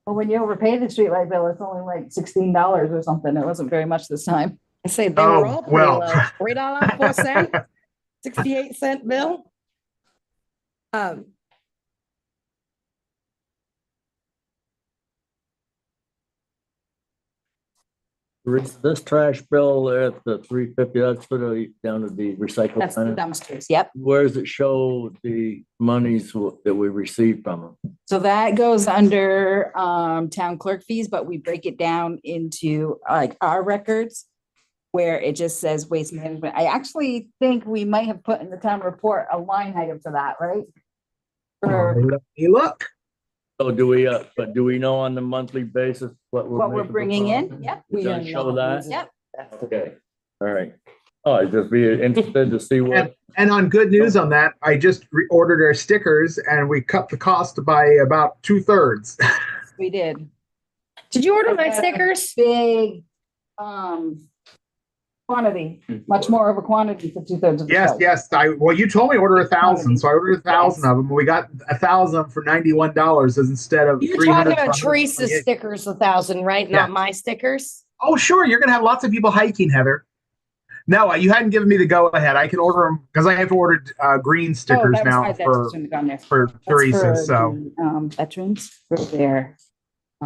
Well, when you overpay the streetlight bill, it's only like $16 or something. It wasn't very much this time. I say they were Oh, all pretty well. low. $3.04, 68-cent bill. This trash bill at the 350, that's for the, down to the recycle That's the center. dumpsters. Yep. Where does it show the monies that we received from them? So that goes under town clerk fees, but we break it down into like our records where it just says waste management. I actually think we might have put in the town report a line item for that, right? For Hey, look. So but do we know on the monthly basis what we're what we're making bringing in. from? Yep. It does show that? Yep. Okay, all right. Oh, I'd just be interested to see what, And on good news on that, I just ordered our stickers and we cut the cost by about 2/3. We did. Did you order my stickers? Big quantity, much more of a quantity for 2/3 of the Yes, show. yes. Well, you told me order 1,000, so I ordered 1,000 of them. We got 1,000 for $91 instead of You're 300. talking about for Teresa's 128. stickers, 1,000, right? Not Yeah. my stickers? Oh, sure. You're gonna have lots of people hiking, Heather. No, you hadn't given me the go ahead. I can order them because I have ordered green Oh, stickers that was now right, that for shouldn't have gone there. for That's Teresa. for So the, veterans for their.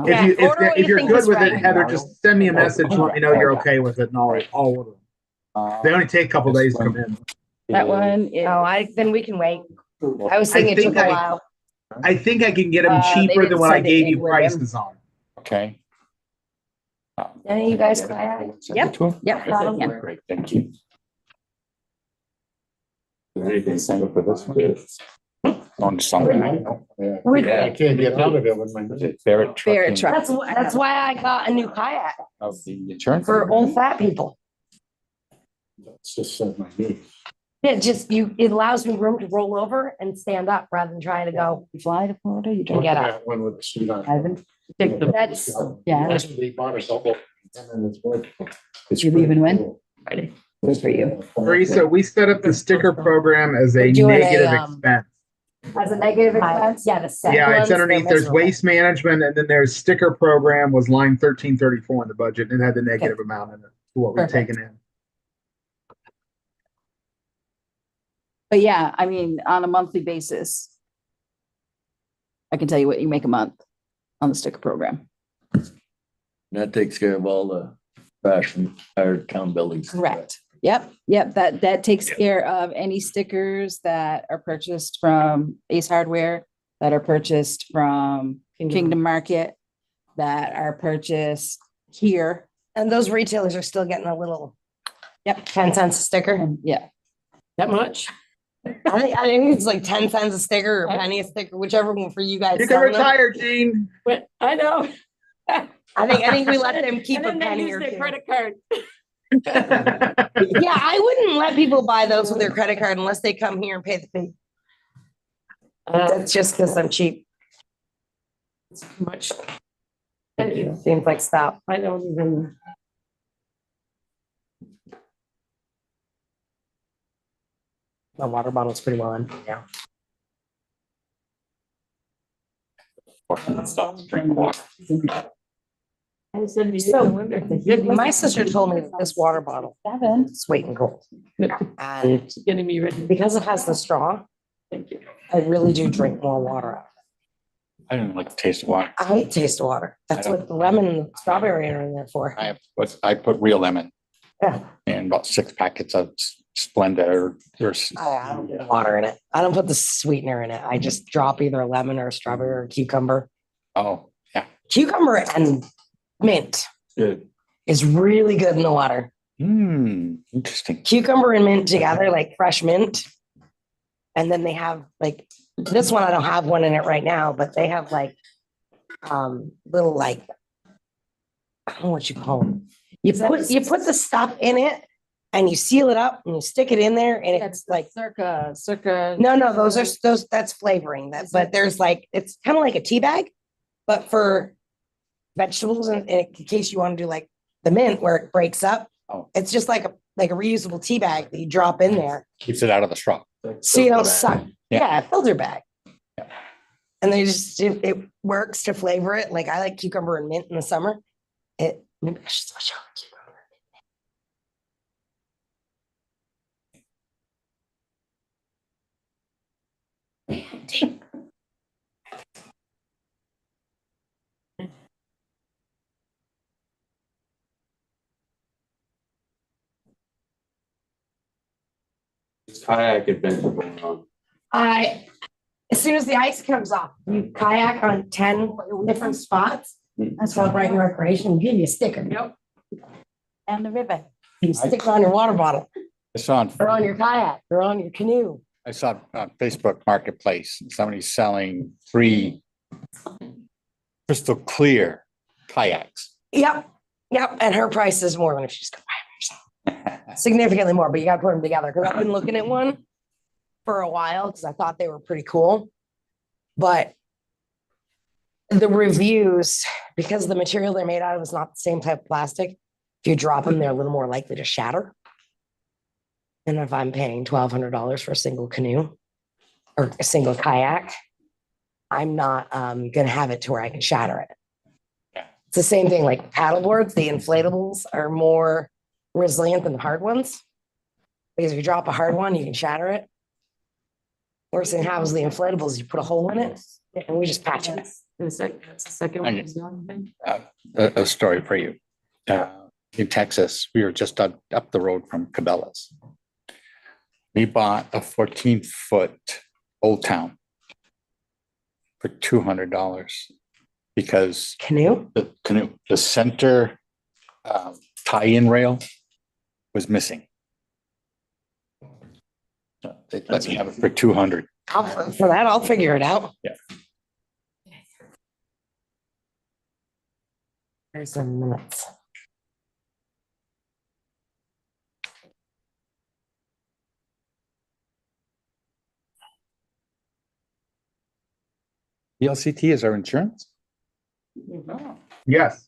Yeah, if order what if you you're think good is with right. it, Heather, just send me a message. And let me know you're okay with it, and I'll order them. They only take a couple days to come in. That one is. Oh, then we can wait. I was thinking it think took a I- while. I think I can get them They cheaper didn't than what I send it gave in you with them. prices on. Okay. Any of you guys kayak? Yep. Yep. Yeah. Great, thank you. Is there anything signed up for this one? On Sunday. Yeah, I can't get out of it with my. Is it Barrett Trucking? Barrett Truck. That's why I got a new kayak Of the insurance? for old fat people. It's just said my name. It allows me room to roll over and stand up rather than trying to go. You fly to Florida, you And don't get get up. That one with the suit on. Ivan. That's, Yeah. They bought a double. And then it's worth. It's You leaving when? pretty Good for you. Teresa, we set up the sticker program as a We're doing a, negative um, expense. As a negative expense? yeah, the second Yeah, it's ones, they're underneath. There's miserable. waste management, and then there's sticker program was line 1334 in the budget, and it had the negative amount in it for what we've Perfect. taken in. But yeah, I mean, on a monthly basis. I can tell you what you make a month on the sticker program. that takes care of all the trash from our town buildings. Correct. Yep, that takes care of any stickers that are purchased from Ace Hardware, that are purchased from Kingdom Market, that are purchased here. And those retailers are still getting a little, Yep. 10 cents a sticker. And yeah, That much? I think it's like 10 cents a sticker or a penny a sticker, whichever one for you guys. You can selling them. retire, Gene. But I know. I think we let them keep a penny or two. card. Yeah, I wouldn't let people buy those with their credit card unless they come here and pay the fee. That's just because I'm cheap. It's too much. Seems like stop. I don't even. My water bottle's pretty well empty now. Drink water. I said, you So, wonder if they My get sister told me that this water bottle seven. is weight and gold. me- And getting me ready. because it has the straw, Thank you. I really do drink more water out of it. I didn't like the taste of water. I hate taste of water. That's what the lemon and strawberry are in there for. I put real lemon Yeah. and about 6 packets of Splenda or I don't put water in it. I don't put the sweetener in it. I just drop either a lemon or a strawberry or a cucumber. oh, yeah. Cucumber and mint Good. is really good in the water. Interesting. Cucumber and mint together, like fresh mint. And then they have like, this one, I don't have one in it right now, but they have like, little like, I don't know what you call them. You put the stuff in it and you seal it up and you stick it in there and it's like, circa. no, that's flavoring that, but there's like, it's kind of like a tea bag, but for vegetables and in case you want to do like the mint where it breaks up. Oh. It's just like a reusable tea bag that you drop in there. Keeps it out of the straw. So you don't suck. Yeah. Yeah, filter bag. Yeah. And they just, it works to flavor it. Like I like cucumber and mint in the summer. Maybe I should switch on cucumber. Kayak adventure going on. As soon as the ice comes off, you kayak on 10 different spots. That's called Brighton Recreation. Give you a sticker. Yep. And the river. You stick it on your water bottle I saw on, or on your kayak or on your canoe. I saw on Facebook Marketplace, somebody's selling 3 crystal clear kayaks. Yep. And her price is more than if she's going to buy them herself. Significantly more, but you got to put them together because I've been looking at one for a while because I thought they were pretty cool. But the reviews, because the material they're made out of is not the same type of plastic, if you drop them, they're a little more likely to shatter. And if I'm paying $1,200 for a single canoe or a single kayak, I'm not going to have it to where I can shatter it. Yeah. It's the same thing like paddle boards. The inflatables are more resilient than the hard ones because if you drop a hard one, you can shatter it. Worst thing happens with the inflatables, you put a hole in it and we just patch it. That's the second one. is the only thing. A story for you. In Texas, we were just up the road from Cabela's. We bought a 14-foot Old Town for $200 because Canoe? the canoe, the center tie-in rail was missing. So they let me have it for $200. For that, I'll figure it out. Yeah. There's some minutes. VLCT is our insurance? Yes.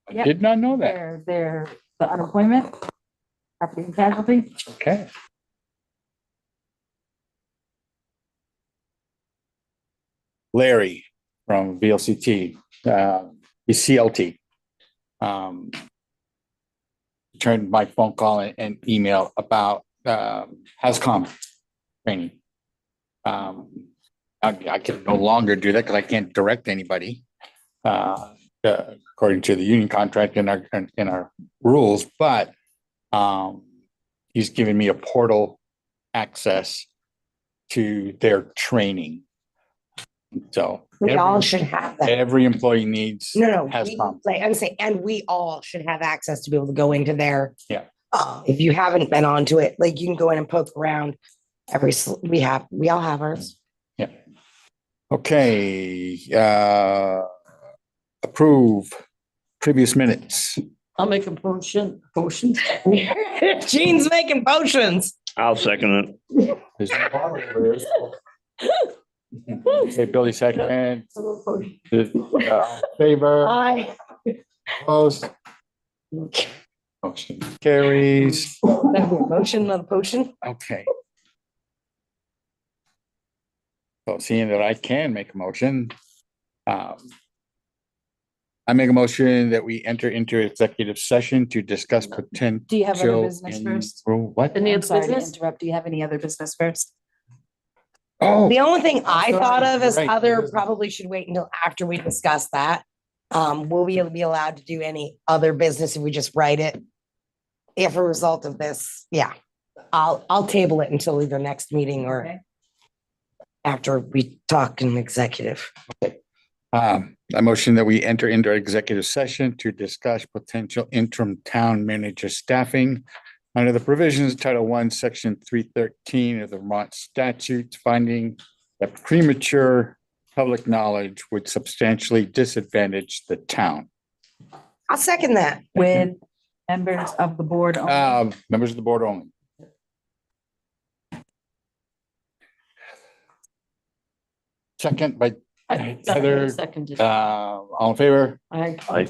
I Yep. did not know that. They're the unemployment, property and casualty. Okay. Larry from VLCT, he's CLT. Returned my phone call and email about HASCOM training. I can no longer do that because I can't direct anybody according to the union contract in our rules, but he's given me a portal access to their training. So We all should have that. every employee needs No, HASCOM. like I'm saying, and we all should have access to be able to go into there. Yeah. If you haven't been onto it, like you can go in and poke around. We all have ours. Yeah. Okay. Approve previous minutes. I'll make a potion. Gene's making potions. I'll second it. There's no bottle over there. Okay, Billy second. Favor, Aye. opposed. Motion carries. That'd be a motion, not a potion. Okay. So seeing that I can make a motion, I make a motion that we enter into executive session to discuss potential. Do you have other business first? What? Any I'm other sorry to business? interrupt. Do you have any other business first? Oh, The only thing I thought of is Right. other probably should wait until after we discuss that. Will we be allowed to do any other business if we just write it? If a result of this, yeah, I'll table it until either next meeting or Okay. after we talk in executive. I motion that we enter into executive session to discuss potential interim town manager staffing under the provisions of Title I, Section 313 of the Vermont statutes, finding that premature public knowledge would substantially disadvantage the town. I'll second that. with members of the board. only. Members of the board only. Second by Heather, Seconded. all in favor? I, I